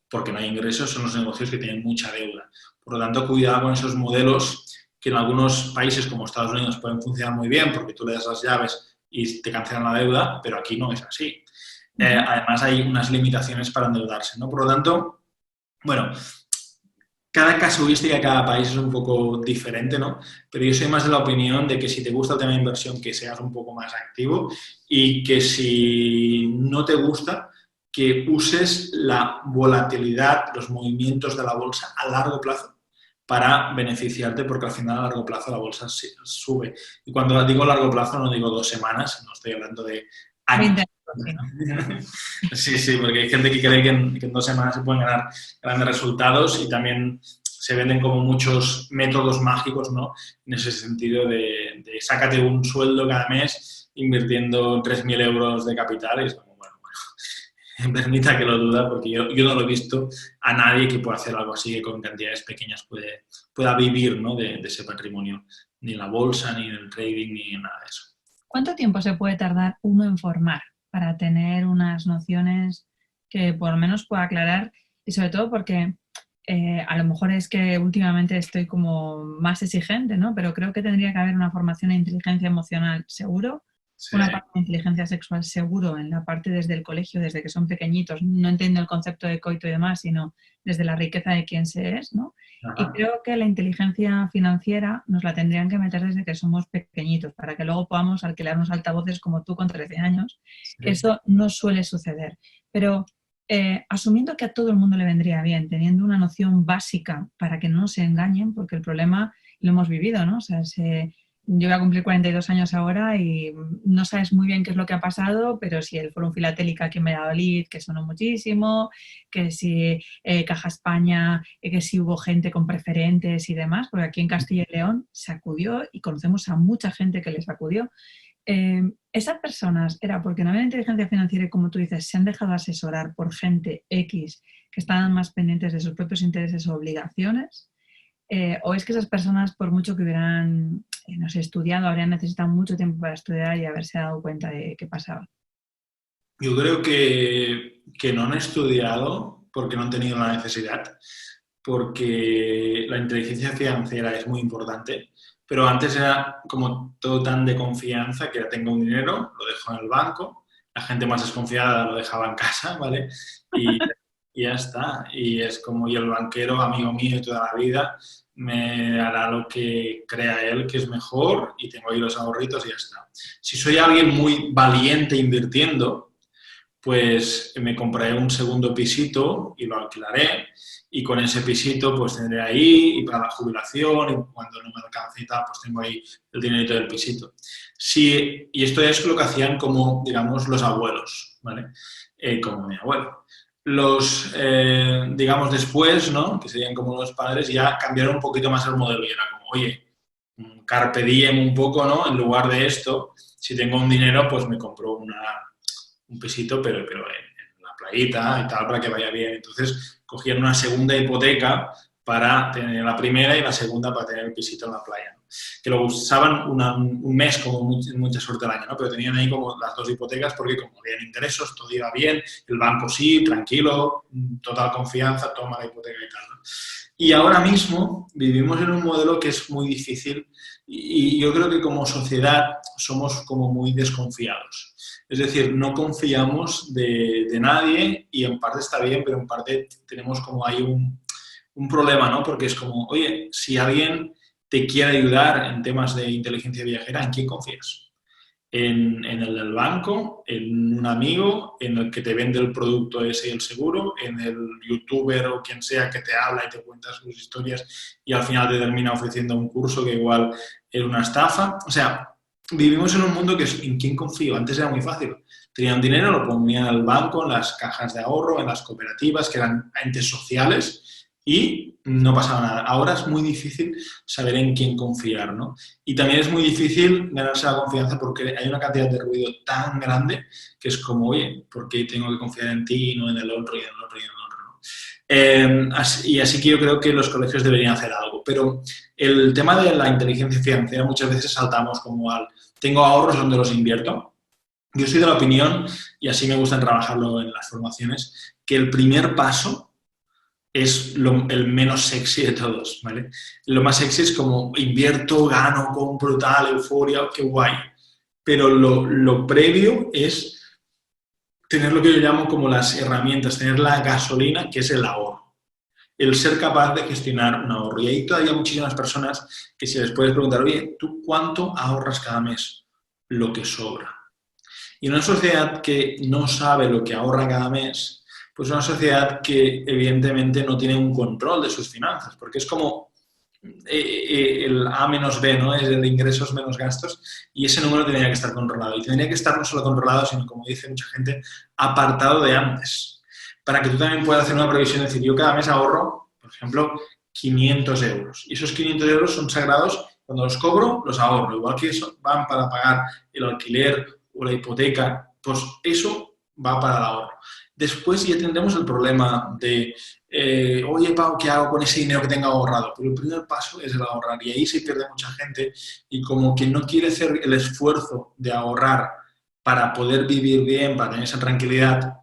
porque no hay ingresos son los negocios que tienen mucha deuda. Por lo tanto, cuidado con esos modelos que en algunos países como Estados Unidos pueden funcionar muy bien porque tú le das las llaves y te cancelan la deuda, pero aquí no es así. Además, hay unas limitaciones para endeudarse, ¿no? Por lo tanto, bueno, cada casuística de cada país es un poco diferente, ¿no? Pero yo soy más de la opinión de que si te gusta el tema de inversión, que seas un poco más activo y que si no te gusta, que uses la volatilidad, los movimientos de la bolsa a largo plazo para beneficiarte, porque al final a largo plazo la bolsa sube. Y cuando digo largo plazo no digo 2 semanas, no estoy hablando de años. 20 años, sí, ¿no? Sí, sí, porque hay gente que cree que en 2 semanas se pueden ganar grandes resultados y también se venden como muchos métodos mágicos, ¿no? En ese sentido de sácate un sueldo cada mes invirtiendo 3.000 euros de capital y es como, bueno, permita que lo duda porque yo no lo he visto a nadie que pueda hacer algo así que con cantidades pequeñas pueda vivir, ¿no? de ese patrimonio, ni en la bolsa, ni en el trading, ni en nada de eso. ¿Cuánto tiempo se puede tardar uno en formar para tener unas nociones que por lo menos pueda aclarar? Y sobre todo porque a lo mejor es que últimamente estoy como más exigente, ¿no? Pero creo que tendría que haber una formación en inteligencia emocional seguro, Sí. una parte de inteligencia sexual seguro en la parte desde el colegio, desde que son pequeñitos. No entiendo el concepto de coito y demás, sino desde la riqueza de quién se es, ¿no? Y Ajá. creo que la inteligencia financiera nos la tendrían que meter desde que somos pequeñitos, para que luego podamos alquilar unos altavoces como tú con 13 años, que Sí. eso no suele suceder. Pero asumiendo que a todo el mundo le vendría bien, teniendo una noción básica para que no se engañen, porque el problema lo hemos vivido, ¿no? O sea, yo voy a cumplir 42 años ahora y no sabes muy bien qué es lo que ha pasado, pero si el Fórum Filatélica aquí en Valladolid, que sonó muchísimo, que si Caja España, que si hubo gente con preferentes y demás, porque aquí en Castilla y León se acudió y conocemos a mucha gente que les acudió. Esas personas era porque no había inteligencia financiera y, como tú dices, se han dejado asesorar por gente X que estaban más pendientes de sus propios intereses o obligaciones, o es que esas personas, por mucho que hubieran, no sé, estudiado, habrían necesitado mucho tiempo para estudiar y haberse dado cuenta de qué pasaba. Yo creo que no han estudiado porque no han tenido la necesidad, porque la inteligencia financiera es muy importante, pero antes era como todo tan de confianza que tengo un dinero, lo dejo en el banco, la gente más desconfiada lo dejaba en casa, ¿vale? Y ya está. Y es como yo el banquero, amigo mío de toda la vida, me hará lo que crea él que es mejor y tengo ahí los ahorritos y ya está. Si soy alguien muy valiente invirtiendo, pues me compraré un segundo pisito y lo alquilaré y con ese pisito pues tendré ahí y para la jubilación y cuando no me alcance y tal, pues tengo ahí el dinerito del pisito. Sí, y esto es lo que hacían como, digamos, los abuelos, ¿vale? Como mi abuelo. Los, digamos, después, ¿no? Que serían como los padres, ya cambiaron un poquito más el modelo y era como, oye, carpe diem un poco, ¿no? En lugar de esto, si tengo un dinero, pues me compro un pisito, pero en la playita y tal, para que vaya bien. Entonces, cogían una segunda hipoteca para tener la primera y la segunda para tener el pisito en la playa. Que lo usaban un mes como mucha suerte al año, ¿no? Pero tenían ahí como las dos hipotecas porque como habían ingresos, todo iba bien, el banco sí, tranquilo, total confianza, toma la hipoteca y tal, ¿no? Y ahora mismo vivimos en un modelo que es muy difícil y yo creo que como sociedad somos como muy desconfiados. Es decir, no confiamos de nadie y en parte está bien, pero en parte tenemos como ahí un problema, ¿no? Porque es como, oye, si alguien te quiere ayudar en temas de inteligencia viajera, ¿en quién confías? En el del banco, en un amigo, en el que te vende el producto ese y el seguro, en el youtuber o quien sea que te habla y te cuenta sus historias y al final te termina ofreciendo un curso que igual es una estafa. O sea, vivimos en un mundo que es ¿en quién confío? Antes era muy fácil. Tenían dinero, lo ponían en el banco, en las cajas de ahorro, en las cooperativas, que eran entes sociales, y no pasaba nada. Ahora es muy difícil saber en quién confiar, ¿no? Y también es muy difícil ganarse la confianza porque hay una cantidad de ruido tan grande que es como, oye, ¿por qué tengo que confiar en ti y no en el otro y en el otro y en el otro, ¿no? Y así que yo creo que los colegios deberían hacer algo. Pero el tema de la inteligencia financiera muchas veces saltamos como al, tengo ahorros donde los invierto. Yo soy de la opinión, y así me gusta trabajarlo en las formaciones, que el primer paso es el menos sexy de todos, ¿vale? Lo más sexy es como invierto, gano, compro, tal, euforia, qué guay. Pero lo previo es tener lo que yo llamo como las herramientas, tener la gasolina, que es el ahorro. El ser capaz de gestionar un ahorro. Y ahí todavía hay muchísimas personas que si les puedes preguntar, oye, ¿tú cuánto ahorras cada mes? Lo que sobra. Y una sociedad que no sabe lo que ahorra cada mes, pues una sociedad que evidentemente no tiene un control de sus finanzas, porque es como el A menos B, ¿no? Es el de ingresos menos gastos, y ese número tendría que estar controlado. Y tendría que estar no solo controlado, sino, como dice mucha gente, apartado de antes. Para que tú también puedas hacer una previsión, es decir, yo cada mes ahorro, por ejemplo, 500 euros. Y esos 500 euros son sagrados, cuando los cobro, los ahorro. Igual que eso van para pagar el alquiler o la hipoteca, pues eso va para el ahorro. Después ya tendremos el problema de, oye, Pau, ¿qué hago con ese dinero que tengo ahorrado? Pero el primer paso es el ahorrar y ahí se pierde mucha gente y como que no quiere hacer el esfuerzo de ahorrar para poder vivir bien, para tener esa tranquilidad,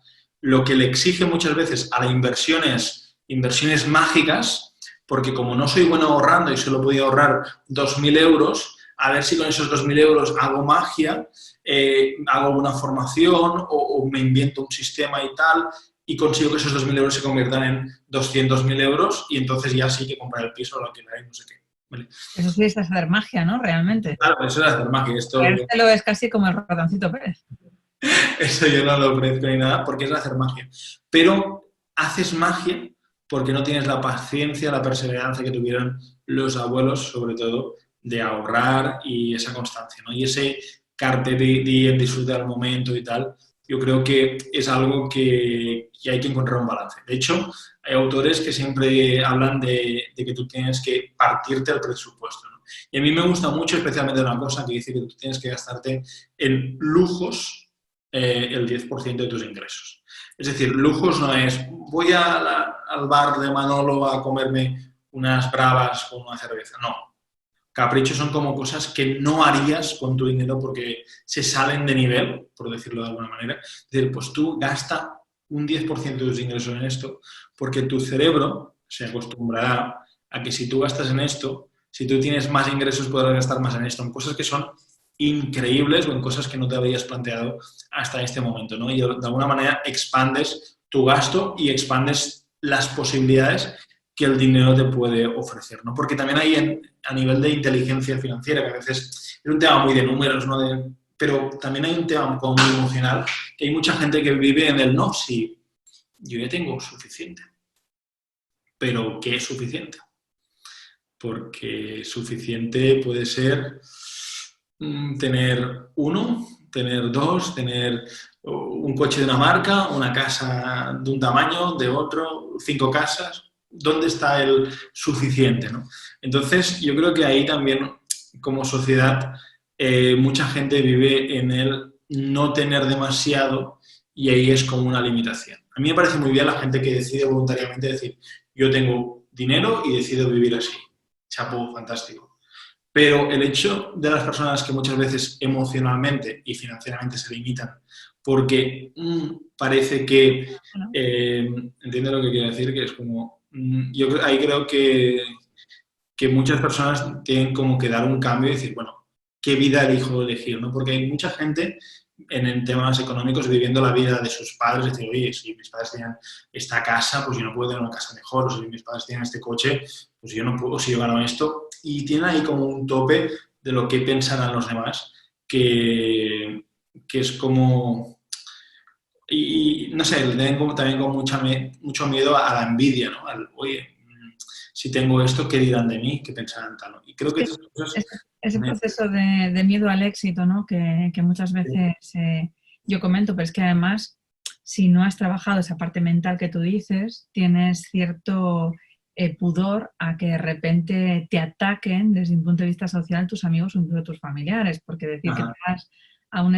lo que le exige muchas veces a la inversión es inversiones mágicas, porque como no soy bueno ahorrando y solo podía ahorrar 2.000 euros, a ver si con esos 2.000 euros hago magia, hago una formación o me invento un sistema y tal y consigo que esos 2.000 euros se conviertan en 200.000 euros y entonces ya sí que comprar el piso o lo alquilar y no sé qué. ¿Vale? Eso sí es hacer magia, ¿no? Realmente. Claro, eso es hacer magia. Esto Lo es casi como el ratoncito Pérez. Eso yo no lo ofrezco ni nada porque es hacer magia. Pero haces magia porque no tienes la paciencia, la perseverancia que tuvieron los abuelos, sobre todo, de ahorrar y esa constancia, ¿no? Y ese carpe diem, disfrutar el momento y tal, yo creo que es algo que hay que encontrar un balance. De hecho, hay autores que siempre hablan de que tú tienes que partirte el presupuesto, ¿no? Y a mí me gusta mucho, especialmente una cosa que dice que tú tienes que gastarte en lujos el 10% de tus ingresos. Es decir, lujos no es voy al bar de Manolo a comerme unas bravas con una cerveza. No. Caprichos son como cosas que no harías con tu dinero porque se salen de nivel, por decirlo de alguna manera. Es decir, pues tú gasta un 10% de tus ingresos en esto porque tu cerebro se acostumbrará a que si tú gastas en esto, si tú tienes más ingresos podrás gastar más en esto, en cosas que son increíbles o en cosas que no te habías planteado hasta este momento, ¿no? Y de alguna manera expandes tu gasto y expandes las posibilidades que el dinero te puede ofrecer, ¿no? Porque también hay a nivel de inteligencia financiera, que a veces es un tema muy de números, ¿no? Pero también hay un tema como muy emocional, que hay mucha gente que vive en el no, sí, yo ya tengo suficiente. Pero ¿qué es suficiente? Porque suficiente puede ser tener uno, tener dos, tener un coche de una marca, una casa de un tamaño, de otro, 5 casas. ¿Dónde está el suficiente, no? Entonces, yo creo que ahí también, como sociedad, mucha gente vive en el no tener demasiado y ahí es como una limitación. A mí me parece muy bien la gente que decide voluntariamente decir, yo tengo dinero y decido vivir así. Chapo, fantástico. Pero el hecho de las personas que muchas veces emocionalmente y financieramente se limitan porque parece que, Bueno, entiendo lo que quiero decir, que es como, yo ahí creo que muchas personas tienen como que dar un cambio y decir, bueno, ¿qué vida elijo elegir? ¿No? Porque hay mucha gente en temas económicos viviendo la vida de sus padres, decir, oye, si mis padres tenían esta casa, pues yo no puedo tener una casa mejor, o si mis padres tienen este coche, pues yo no puedo, si yo gano esto. Y tienen ahí como un tope de lo que pensarán los demás, que es como... Y no sé, le tengo también con mucho miedo a la envidia, ¿no? Oye, si tengo esto, ¿qué dirán de mí? ¿Qué pensarán tal? ¿No? Y creo que sí, estas cosas... ese proceso de miedo al éxito, ¿no? Que muchas veces yo comento, pero es que además, si no has trabajado esa parte mental que tú dices, tienes cierto pudor a que de repente te ataquen desde un punto de vista social tus amigos o incluso tus familiares, porque decir que te Ajá. vas a un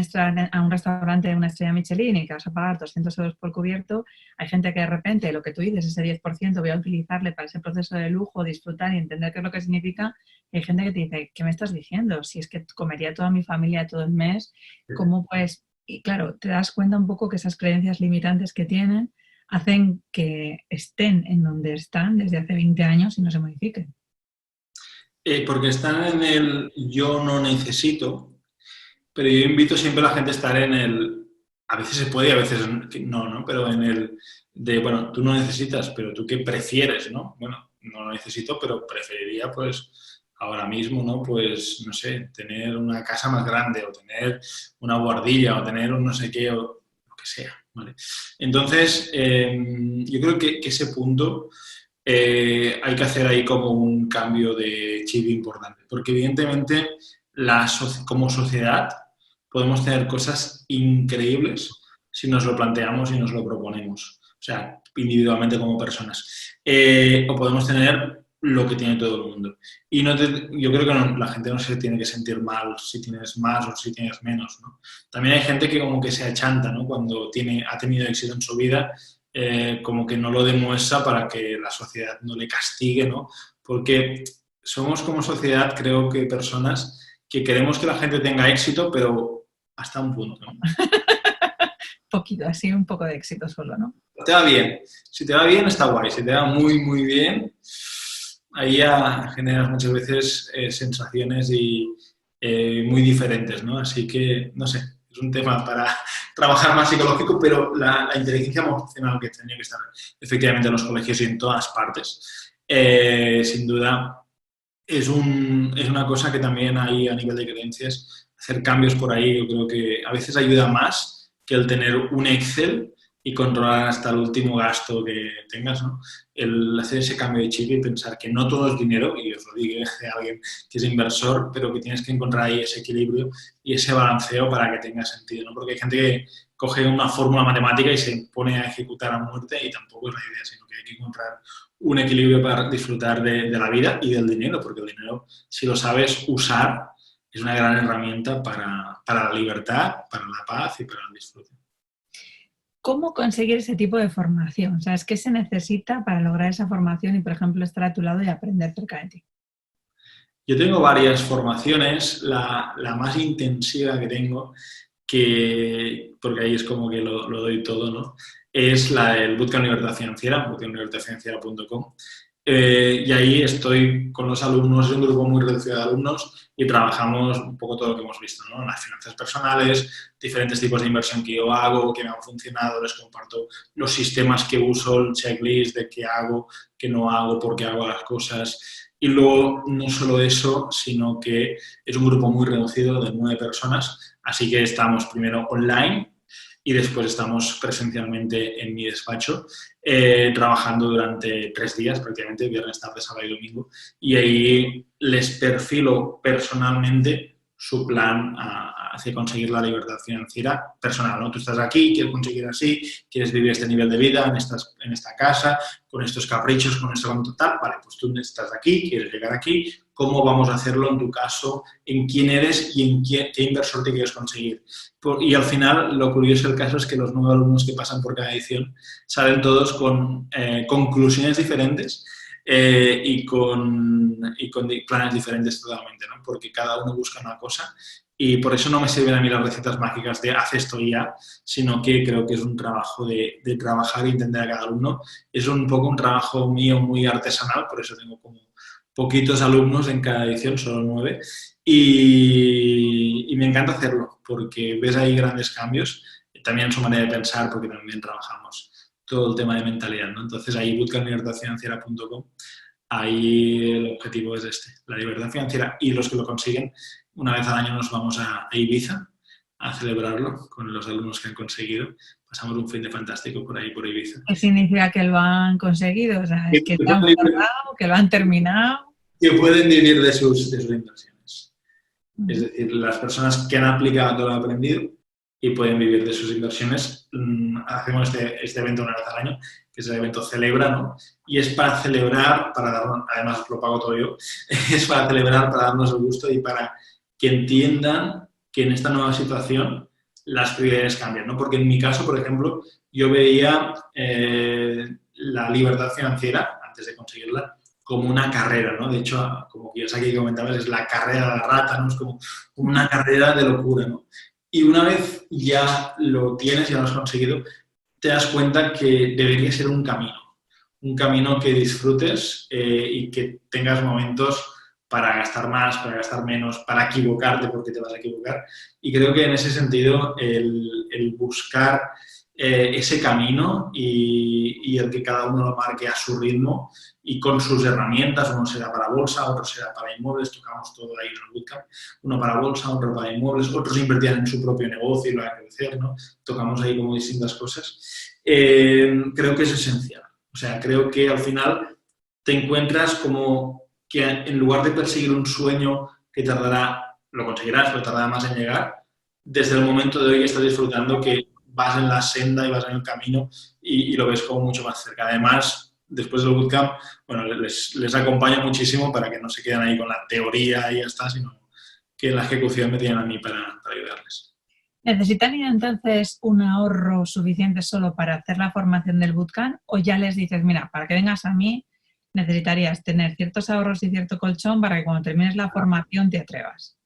restaurante de una estrella Michelin y que vas a pagar 200 euros por cubierto, hay gente que de repente lo que tú dices, ese 10% voy a utilizarle para ese proceso de lujo, disfrutar y entender qué es lo que significa. Hay gente que te dice, ¿qué me estás diciendo? Si es que comería toda mi familia todo el mes, ¿cómo pues? Y claro, te das cuenta un poco que esas creencias limitantes que tienen hacen que estén en donde están desde hace 20 años y no se modifiquen. Porque están en el yo no necesito, pero yo invito siempre a la gente a estar en el, a veces se puede y a veces no, ¿no? Pero en el de, bueno, tú no necesitas, pero tú qué prefieres, ¿no? Bueno, no lo necesito, pero preferiría, pues, ahora mismo, ¿no? Pues, no sé, tener una casa más grande o tener una guardilla o tener un no sé qué o lo que sea, ¿vale? Entonces, yo creo que ese punto hay que hacer ahí como un cambio de chip importante, porque evidentemente como sociedad podemos tener cosas increíbles si nos lo planteamos y nos lo proponemos, o sea, individualmente como personas. O podemos tener lo que tiene todo el mundo. Y yo creo que la gente no se tiene que sentir mal si tienes más o si tienes menos, ¿no? También hay gente que como que se achanta, ¿no? Cuando ha tenido éxito en su vida, como que no lo demuestra para que la sociedad no le castigue, ¿no? Porque somos como sociedad, creo que personas que queremos que la gente tenga éxito, pero hasta un punto, ¿no? Poquito, así un poco de éxito solo, ¿no? Te va bien. Si te va bien, está guay. Si te va muy, muy bien, ahí ya generas muchas veces sensaciones muy diferentes, ¿no? Así que, no sé, es un tema para trabajar más psicológico, pero la inteligencia emocional que tenía que estar efectivamente en los colegios y en todas partes, sin duda, es una cosa que también hay a nivel de creencias. Hacer cambios por ahí, yo creo que a veces ayuda más que el tener un Excel y controlar hasta el último gasto que tengas, ¿no? El hacer ese cambio de chip y pensar que no todo es dinero, y os lo digo de alguien que es inversor, pero que tienes que encontrar ahí ese equilibrio y ese balanceo para que tenga sentido, ¿no? Porque hay gente que coge una fórmula matemática y se pone a ejecutar a muerte y tampoco es la idea, sino que hay que encontrar un equilibrio para disfrutar de la vida y del dinero, porque el dinero, si lo sabes usar, es una gran herramienta para la libertad, para la paz y para el disfrute. ¿Cómo conseguir ese tipo de formación? ¿Sabes qué se necesita para lograr esa formación y, por ejemplo, estar a tu lado y aprender cerca de ti? Yo tengo varias formaciones, la más intensiva que tengo, porque ahí es como que lo doy todo, ¿no? Es la del Bootcamp Libertad Financiera, bootcamplibertadfinanciera.com. Y ahí estoy con los alumnos, es un grupo muy reducido de alumnos y trabajamos un poco todo lo que hemos visto, ¿no? Las finanzas personales, diferentes tipos de inversión que yo hago, que me han funcionado, les comparto los sistemas que uso, el checklist de qué hago, qué no hago, por qué hago las cosas. Y luego, no solo eso, sino que es un grupo muy reducido de 9 personas, así que estamos primero online y después estamos presencialmente en mi despacho, trabajando durante 3 días, prácticamente, viernes, tarde, sábado y domingo, y ahí les perfilo personalmente su plan hacia conseguir la libertad financiera personal, ¿no? Tú estás aquí, quieres conseguir así, quieres vivir este nivel de vida en esta casa, con estos caprichos, con esto, con total, vale, pues tú estás aquí, quieres llegar aquí, ¿cómo vamos a hacerlo en tu caso? ¿En quién eres y en qué inversor te quieres conseguir? Y al final, lo curioso del caso es que los 9 alumnos que pasan por cada edición salen todos con conclusiones diferentes y con planes diferentes totalmente, ¿no? Porque cada uno busca una cosa y por eso no me sirven a mí las recetas mágicas de haz esto y ya, sino que creo que es un trabajo de trabajar y entender a cada alumno. Es un poco un trabajo mío muy artesanal, por eso tengo como poquitos alumnos en cada edición, solo 9, y me encanta hacerlo, porque ves ahí grandes cambios, también en su manera de pensar, porque también trabajamos todo el tema de mentalidad, ¿no? Entonces ahí bootcamplibertadfinanciera.com, ahí el objetivo es la libertad financiera, y los que lo consiguen, una vez al año nos vamos a Ibiza a celebrarlo con los alumnos que han conseguido. Pasamos un fin de fantástico por ahí, por Ibiza. ¿Qué significa que lo han conseguido? O sea, que lo han cerrado, que lo han terminado. Que pueden vivir de sus inversiones. Es decir, las personas que han aplicado todo lo aprendido y pueden vivir de sus inversiones. Hacemos este evento una vez al año, que es el evento Celebra, ¿no? Y es para celebrar, además lo pago todo yo, es para celebrar, para darnos el gusto y para que entiendan que en esta nueva situación las prioridades cambian, ¿no? Porque en mi caso, por ejemplo, yo veía la libertad financiera, antes de conseguirla, como una carrera, ¿no? De hecho, como ya aquí comentabas, es la carrera de la rata, ¿no? Es como una carrera de locura, ¿no? Y una vez ya lo tienes, ya lo has conseguido, te das cuenta que debería ser un camino que disfrutes y que tengas momentos para gastar más, para gastar menos, para equivocarte porque te vas a equivocar. Y creo que en ese sentido el buscar ese camino y el que cada uno lo marque a su ritmo y con sus herramientas, uno será para bolsa, otro será para inmuebles, tocamos todo ahí en el bootcamp, uno para bolsa, otro para inmuebles, otros invertían en su propio negocio y lo van a crecer, ¿no? Tocamos ahí como distintas cosas. Creo que es esencial. O sea, creo que al final te encuentras como que en lugar de perseguir un sueño que lo conseguirás, pero tardará más en llegar, desde el momento de hoy estás disfrutando que vas en la senda y vas en el camino y lo ves como mucho más cerca. Además, después del bootcamp, bueno, les acompaño muchísimo para que no se queden ahí con la teoría y ya está, sino que en la ejecución me tienen a mí para ayudarles. ¿Necesitan entonces un ahorro suficiente solo para hacer la formación del bootcamp o ya les dices, mira, para que vengas a mí necesitarías tener ciertos ahorros y cierto colchón para que cuando termines la formación te atrevas?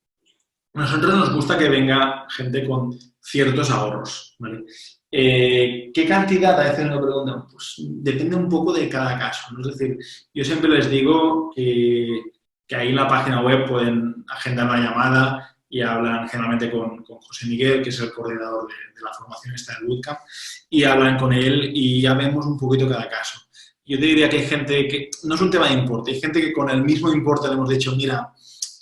A nosotros nos gusta que venga gente con ciertos ahorros, ¿vale? ¿Qué cantidad? A veces me preguntan, pues depende un poco de cada caso, ¿no? Es decir, yo siempre les digo que ahí en la página web pueden agendar una llamada y hablan generalmente con José Miguel, que es el coordinador de la formación esta del bootcamp, y hablan con él y ya vemos un poquito cada caso. Yo te diría que hay gente que, no es un tema de importe, hay gente que con el mismo importe le hemos dicho, mira,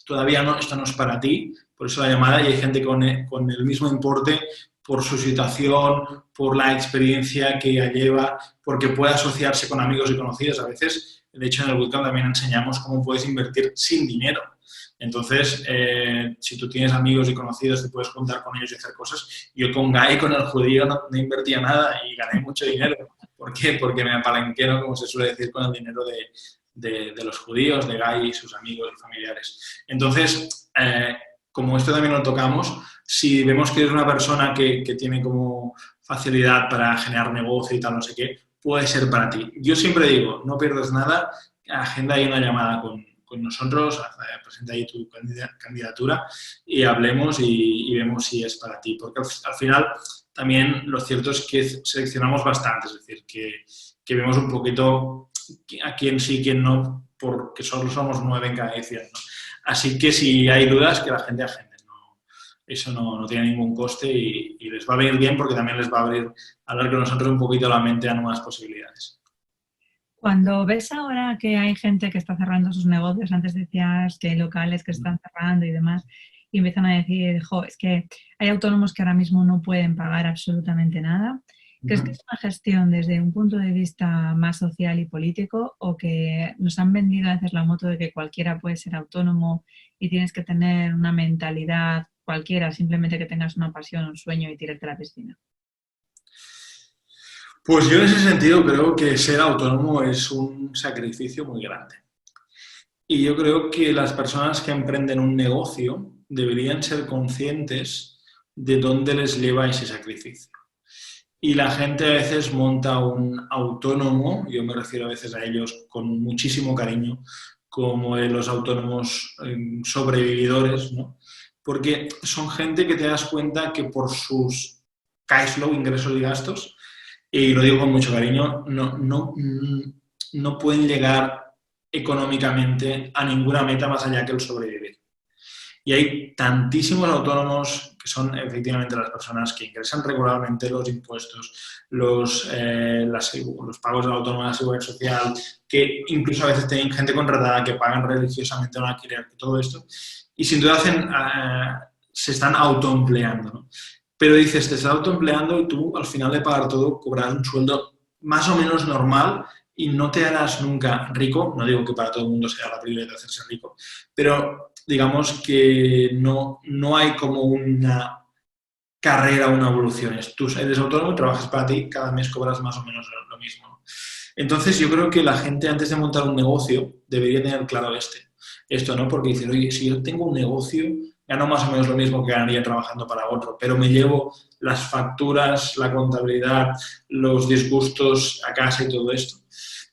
todavía no, esto no es para ti, por eso la llamada, y hay gente con el mismo importe por su situación, por la experiencia que ya lleva, porque puede asociarse con amigos y conocidos. A veces, de hecho, en el bootcamp también enseñamos cómo puedes invertir sin dinero. Entonces, si tú tienes amigos y conocidos, te puedes contar con ellos y hacer cosas. Yo con Guy, con el judío, no invertía nada y gané mucho dinero. ¿Por qué? Porque me apalanqué, ¿no? Como se suele decir, con el dinero de los judíos, de Guy y sus amigos y familiares. Entonces, como esto también lo tocamos, si vemos que es una persona que tiene como facilidad para generar negocio y tal, no sé qué, puede ser para ti. Yo siempre digo, no pierdas nada, agenda ahí una llamada con nosotros, presenta ahí tu candidatura y hablemos y vemos si es para ti. Porque al final también lo cierto es que seleccionamos bastante, es decir, que vemos un poquito a quién sí, quién no, porque solo somos 9 en cada edición, ¿no? Así que si hay dudas, que la gente agende, ¿no? Eso no tiene ningún coste y les va a venir bien porque también les va a abrir a hablar con nosotros un poquito la mente a nuevas posibilidades. Cuando ves ahora que hay gente que está cerrando sus negocios, antes decías que hay locales que están cerrando y demás, y empiezan a decir, jo, es que hay autónomos que ahora mismo no pueden pagar absolutamente nada. ¿Crees que es una gestión desde un punto de vista más social y político o que nos han vendido a veces la moto de que cualquiera puede ser autónomo y tienes que tener una mentalidad cualquiera, simplemente que tengas una pasión, un sueño y tirarte a la piscina? Pues yo en ese sentido creo que ser autónomo es un sacrificio muy grande. Y yo creo que las personas que emprenden un negocio deberían ser conscientes de dónde les lleva ese sacrificio. Y la gente a veces monta un autónomo, yo me refiero a veces a ellos con muchísimo cariño, como los autónomos sobrevividores, ¿no? Porque son gente que te das cuenta que por sus cash flow, ingresos y gastos, y lo digo con mucho cariño, no pueden llegar económicamente a ninguna meta más allá que el sobrevivir. Y hay tantísimos autónomos que son efectivamente las personas que ingresan regularmente los impuestos, los pagos de la autónoma de la seguridad social, que incluso a veces tienen gente contratada que pagan religiosamente un alquiler, todo esto, y sin duda se están autoempleando, ¿no? Pero dices, te estás autoempleando y tú al final de pagar todo cobras un sueldo más o menos normal y no te harás nunca rico. No digo que para todo el mundo sea la prioridad de hacerse rico, pero digamos que no hay como una carrera, una evolución. Tú eres autónomo, trabajas para ti, cada mes cobras más o menos lo mismo. Entonces yo creo que la gente antes de montar un negocio debería tener claro esto, ¿no? Porque dicen, oye, si yo tengo un negocio, gano más o menos lo mismo que ganaría trabajando para otro, pero me llevo las facturas, la contabilidad, los disgustos a casa y todo esto.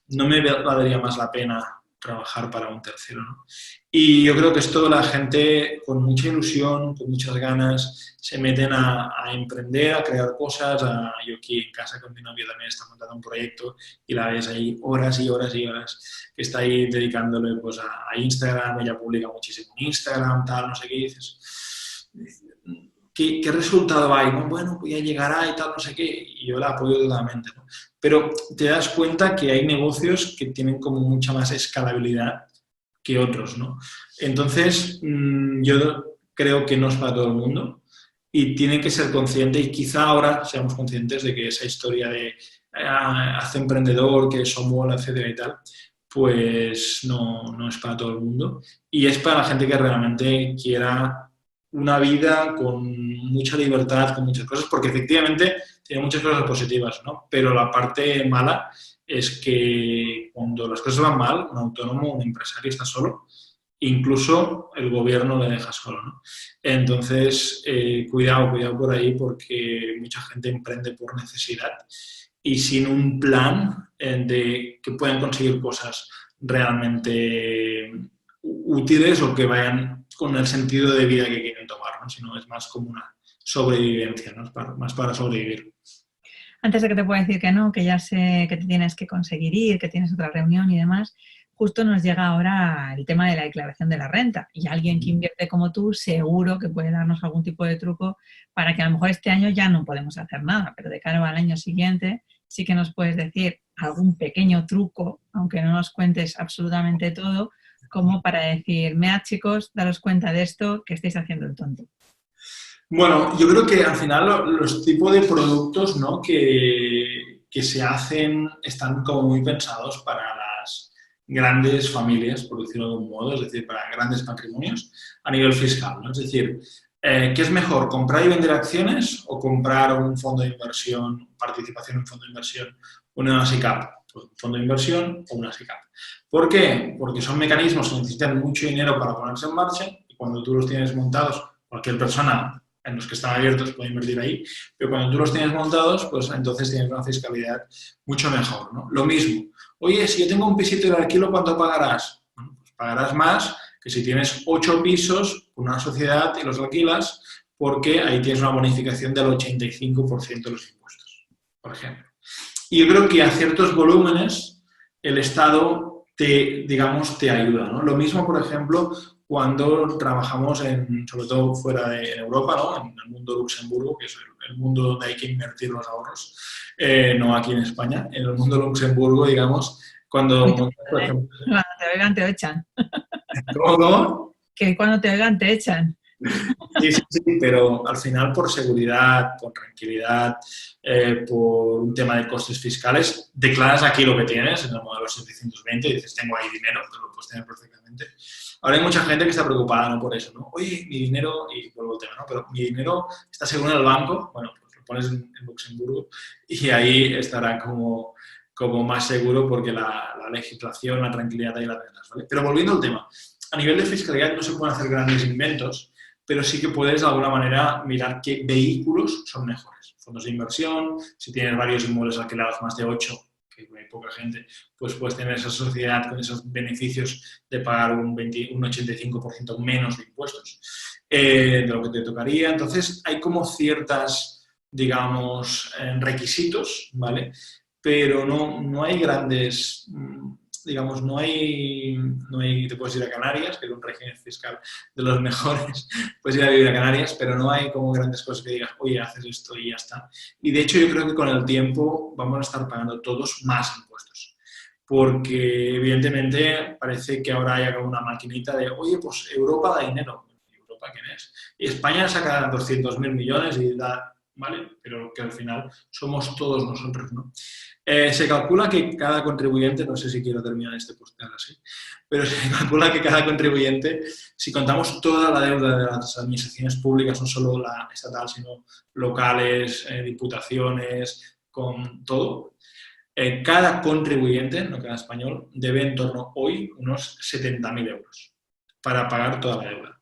No me valdría más la pena trabajar para un tercero, ¿no? Y yo creo que es toda la gente con mucha ilusión, con muchas ganas, se meten a emprender, a crear cosas. Yo aquí en casa con mi novia también está montando un proyecto y la ves ahí horas y horas y horas que está ahí dedicándole pues, a Instagram, ella publica muchísimo en Instagram, tal, no sé qué, dices. ¿Qué resultado hay? Bueno, pues ya llegará y tal, no sé qué, y yo la apoyo totalmente, ¿no? Pero te das cuenta que hay negocios que tienen como mucha más escalabilidad que otros, ¿no? Entonces, yo creo que no es para todo el mundo y tienen que ser conscientes y quizá ahora seamos conscientes de que esa historia de hace emprendedor, que es Omuel, etcétera y tal, pues no es para todo el mundo y es para la gente que realmente quiera una vida con mucha libertad, con muchas cosas, porque efectivamente tiene muchas cosas positivas, ¿no? Pero la parte mala es que cuando las cosas van mal, un autónomo, un empresario está solo, incluso el gobierno le deja solo, ¿no? Entonces, cuidado por ahí porque mucha gente emprende por necesidad y sin un plan de que puedan conseguir cosas realmente útiles o que vayan con el sentido de vida que quieren tomar, ¿no? Sino es más como una sobrevivencia, ¿no? Más para sobrevivir. Antes de que te pueda decir que no, que ya sé que te tienes que conseguir ir, que tienes otra reunión y demás, justo nos llega ahora el tema de la declaración de la renta. Y alguien que invierte como tú seguro que puede darnos algún tipo de truco para que a lo mejor este año ya no podemos hacer nada, pero de cara al año siguiente sí que nos puedes decir algún pequeño truco, aunque no nos cuentes absolutamente todo, como para decir, mira chicos, daros cuenta de esto, que estáis haciendo el tonto. Bueno, yo creo que al final los tipos de productos, ¿no? que se hacen están como muy pensados para las grandes familias, por decirlo de algún modo, es decir, para grandes patrimonios a nivel fiscal, ¿no? Es decir, ¿qué es mejor, comprar y vender acciones o comprar un fondo de inversión, participación en un fondo de inversión, una SICAP? Pues un fondo de inversión o una SICAP. ¿Por qué? Porque son mecanismos que necesitan mucho dinero para ponerse en marcha y cuando tú los tienes montados, cualquier persona en los que están abiertos puede invertir ahí, pero cuando tú los tienes montados, pues entonces tienes una fiscalidad mucho mejor, ¿no? Lo mismo. Oye, si yo tengo un pisito y lo alquilo, ¿cuánto pagarás? Bueno, pues pagarás más que si tienes 8 pisos con una sociedad y los alquilas, porque ahí tienes una bonificación del 85% de los impuestos, por ejemplo. Y yo creo que a ciertos volúmenes el Estado digamos, te ayuda, ¿no? Lo mismo, por ejemplo, cuando trabajamos sobre todo fuera de Europa, ¿no? En el mundo de Luxemburgo, que es el mundo donde hay que invertir los ahorros, no aquí en España. En el mundo de Luxemburgo, digamos, cuando, por ejemplo, Cuando te oigan te echan. ¿cómo? Que cuando te oigan te echan. Sí, sí, sí, pero al final por seguridad, por tranquilidad, por un tema de costes fiscales, declaras aquí lo que tienes en el modelo 720 y dices, tengo ahí dinero, te lo puedes tener perfectamente. Ahora hay mucha gente que está preocupada, ¿no? Por eso, ¿no? Oye, mi dinero, y vuelvo al tema, ¿no? Pero mi dinero está seguro en el banco, bueno, pues lo pones en Luxemburgo y ahí estará como más seguro porque la legislación, la tranquilidad ahí la tendrás, ¿vale? Pero volviendo al tema, a nivel de fiscalidad no se pueden hacer grandes inventos, pero sí que puedes de alguna manera mirar qué vehículos son mejores. Fondos de inversión, si tienes varios inmuebles alquilados, más de 8, que hay poca gente, pues puedes tener esa sociedad con esos beneficios de pagar un 85% menos de impuestos de lo que te tocaría. Entonces, hay como ciertas, digamos, requisitos, ¿vale? Pero no hay grandes, digamos, no hay, te puedes ir a Canarias, que es un régimen fiscal de los mejores, puedes ir a vivir a Canarias, pero no hay como grandes cosas que digas, oye, haces esto y ya está. Y de hecho yo creo que con el tiempo vamos a estar pagando todos más impuestos, porque evidentemente parece que ahora hay como una maquinita de, oye, pues Europa da dinero. ¿Europa quién es? Y España saca 200.000 millones y da, ¿vale? Pero que al final somos todos nosotros, ¿no? Se calcula que cada contribuyente, no sé si quiero terminar este postal así, pero se calcula que cada contribuyente, si contamos toda la deuda de las administraciones públicas, no solo la estatal, sino locales, diputaciones, con todo, cada contribuyente, no cada español, debe en torno hoy unos 70.000 euros para pagar toda la deuda.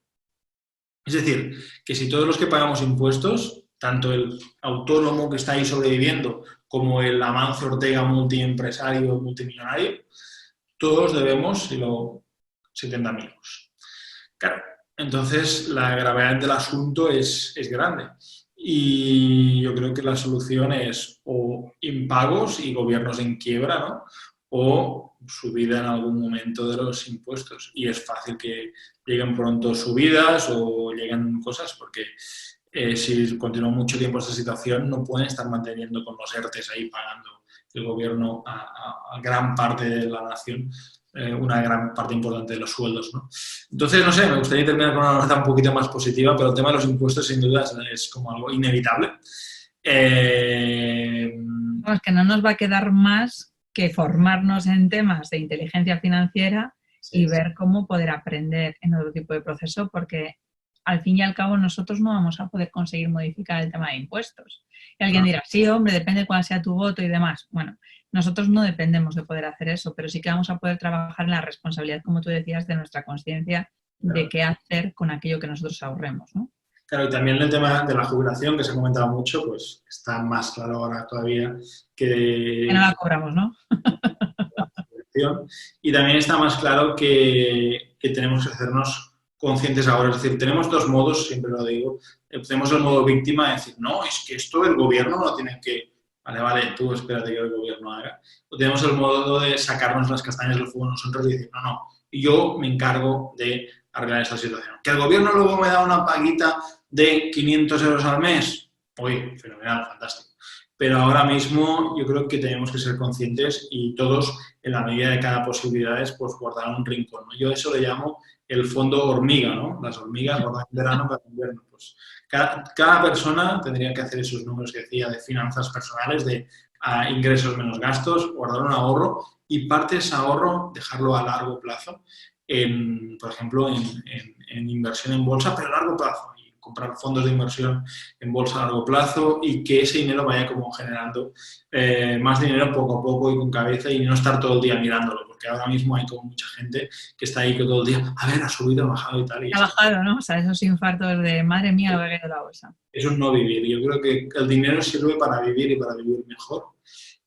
Es decir, que si todos los que pagamos impuestos, tanto el autónomo que está ahí sobreviviendo como el Amancio Ortega multiempresario, multimillonario, todos debemos 70.000 euros. Claro, entonces la gravedad del asunto es grande. Y yo creo que la solución es o impagos y gobiernos en quiebra, ¿no? O subida en algún momento de los impuestos. Y es fácil que lleguen pronto subidas o lleguen cosas porque si continúa mucho tiempo esta situación no pueden estar manteniendo con los ERTES ahí pagando el gobierno a gran parte de la nación una gran parte importante de los sueldos, ¿no? Entonces, no sé, me gustaría terminar con una nota un poquito más positiva, pero el tema de los impuestos sin duda es como algo inevitable. Es que no nos va a quedar más que formarnos en temas de inteligencia financiera y ver cómo poder aprender en otro tipo de proceso, porque al fin y al cabo nosotros no vamos a poder conseguir modificar el tema de impuestos. Y alguien dirá, sí, hombre, depende cuál sea tu voto y demás. Bueno, nosotros no dependemos de poder hacer eso, pero sí que vamos a poder trabajar en la responsabilidad, como tú decías, de nuestra conciencia de qué hacer con aquello que nosotros ahorremos, ¿no? Claro, y también el tema de la jubilación, que se ha comentado mucho, pues está más claro ahora todavía que no la cobramos, ¿no? Y también está más claro que tenemos que hacernos conscientes ahora. Es decir, tenemos dos modos, siempre lo digo. Tenemos el modo víctima de decir, no, es que esto el gobierno no tiene que... Vale, tú espérate que el gobierno haga. O tenemos el modo de sacarnos las castañas del fuego nosotros y decir, no, yo me encargo de arreglar esta situación. Que el gobierno luego me da una paguita de 500 euros al mes, oye, fenomenal, fantástico. Pero ahora mismo yo creo que tenemos que ser conscientes y todos, en la medida de cada posibilidad, pues guardar un rincón, ¿no? Yo eso le llamo el fondo hormiga, ¿no? Las hormigas guardan en verano para invierno. Pues cada persona tendría que hacer esos números que decía de finanzas personales, de ingresos menos gastos, guardar un ahorro y parte de ese ahorro dejarlo a largo plazo, por ejemplo, en inversión en bolsa, pero a largo plazo. Comprar fondos de inversión en bolsa a largo plazo y que ese dinero vaya como generando más dinero poco a poco y con cabeza y no estar todo el día mirándolo, porque ahora mismo hay como mucha gente que está ahí que todo el día, a ver, ha subido, ha bajado y tal. Y ha bajado, ¿no? O sea, esos infartos de, madre mía, lo que ha caído la bolsa. Es un no vivir. Yo creo que el dinero sirve para vivir y para vivir mejor.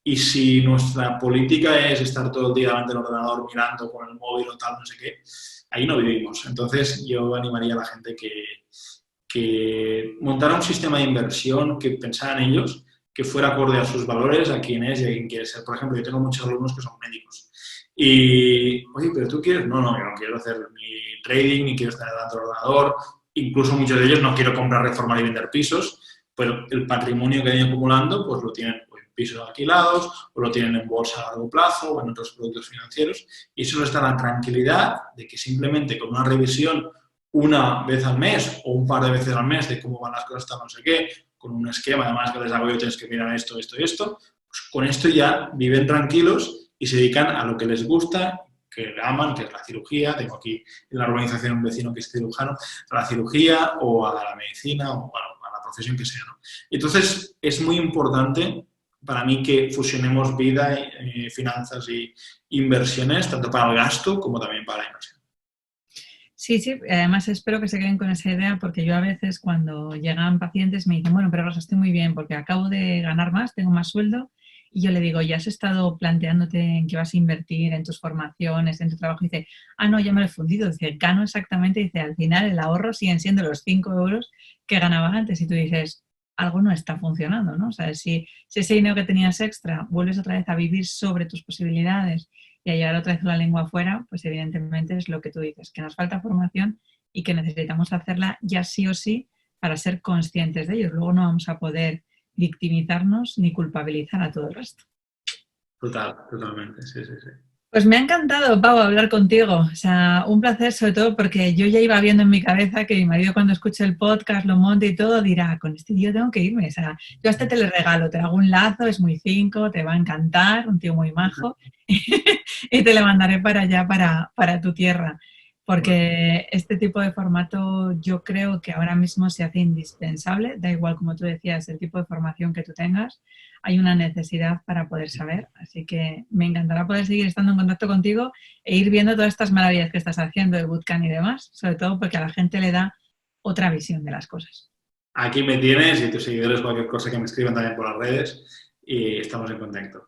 Y si nuestra política es estar todo el día delante del ordenador mirando con el móvil o tal, no sé qué, ahí no vivimos. Entonces yo animaría a la gente que montara un sistema de inversión, que pensara en ellos, que fuera acorde a sus valores, a quién es y a quién quiere ser. Por ejemplo, yo tengo muchos alumnos que son médicos Y, oye, pero tú quieres, no, yo no quiero hacer ni trading, ni quiero estar delante del ordenador, incluso muchos de ellos no quiero comprar, reformar y vender pisos, pero el patrimonio que han ido acumulando, pues lo tienen en pisos alquilados, o lo tienen en bolsa a largo plazo, o en otros productos financieros, y eso les da la tranquilidad de que simplemente con una revisión una vez al mes o un par de veces al mes de cómo van las cosas, no sé qué, con un esquema, además que les hago yo, tienes que mirar esto, esto y esto, pues con esto ya viven tranquilos y se dedican a lo que les gusta, que aman, que es la cirugía. Tengo aquí en la urbanización un vecino que es cirujano, a la cirugía o a la medicina o bueno, a la profesión que sea, ¿no? Entonces, es muy importante para mí que fusionemos vida, finanzas y inversiones, tanto para el gasto como también para la inversión. Sí, sí, además espero que se queden con esa idea porque yo a veces cuando llegan pacientes me dicen, bueno, pero Rosa, estoy muy bien porque acabo de ganar más, tengo más sueldo y yo le digo, ¿ya has estado planteándote en qué vas a invertir, en tus formaciones, en tu trabajo? Y dice, ah, no, ya me lo he fundido. Dice, gano exactamente, dice, al final el ahorro siguen siendo los 5 euros que ganaba antes y tú dices, algo no está funcionando, ¿no? O sea, si ese dinero que tenías extra vuelves otra vez a vivir sobre tus posibilidades y a llevar otra vez la lengua afuera, pues evidentemente es lo que tú dices, que nos falta formación y que necesitamos hacerla ya sí o sí para ser conscientes de ello. Luego no vamos a poder victimizarnos ni culpabilizar a todo el resto. Totalmente, sí, sí, sí. Pues me ha encantado, Pau, hablar contigo. O sea, un placer sobre todo porque yo ya iba viendo en mi cabeza que mi marido cuando escuche el podcast, lo monte y todo, dirá, con este tío tengo que irme. O sea, yo a este te le regalo, te hago un lazo, es muy 5, te va a encantar, un tío muy majo y te le mandaré para allá, para tu tierra. Porque este tipo de formato yo creo que ahora mismo se hace indispensable, da igual como tú decías, el tipo de formación que tú tengas, hay una necesidad para poder saber. Así que me encantará poder seguir estando en contacto contigo e ir viendo todas estas maravillas que estás haciendo, el bootcamp y demás, sobre todo porque a la gente le da otra visión de las cosas. Aquí me tienes y tus seguidores cualquier cosa que me escriban también por las redes y estamos en contacto.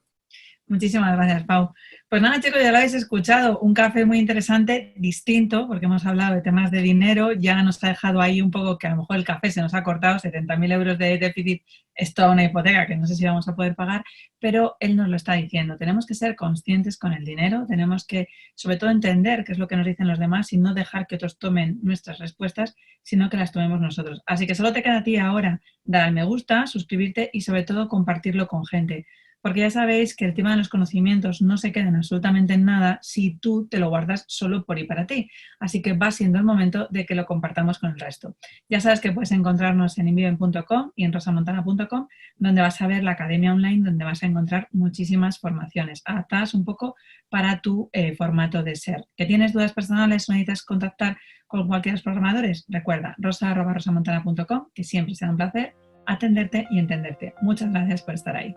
Muchísimas gracias, Pau. Pues nada, chicos, ya lo habéis escuchado. Un café muy interesante, distinto, porque hemos hablado de temas de dinero. Ya nos ha dejado ahí un poco que a lo mejor el café se nos ha cortado, 70.000 euros de déficit es toda una hipoteca que no sé si vamos a poder pagar, pero él nos lo está diciendo. Tenemos que ser conscientes con el dinero, tenemos que, sobre todo, entender qué es lo que nos dicen los demás y no dejar que otros tomen nuestras respuestas, sino que las tomemos nosotros. Así que solo te queda a ti ahora dar al me gusta, suscribirte y, sobre todo, compartirlo con gente. Porque ya sabéis que el tema de los conocimientos no se queda en absolutamente en nada si tú te lo guardas solo por y para ti. Así que va siendo el momento de que lo compartamos con el resto. Ya sabes que puedes encontrarnos en inviven.com y en rosamontana.com, donde vas a ver la academia online, donde vas a encontrar muchísimas formaciones adaptadas un poco para tu formato de ser. ¿Que tienes dudas personales o necesitas contactar con cualquiera de los programadores? Recuerda, rosa@rosamontana.com, que siempre será un placer atenderte y entenderte. Muchas gracias por estar ahí.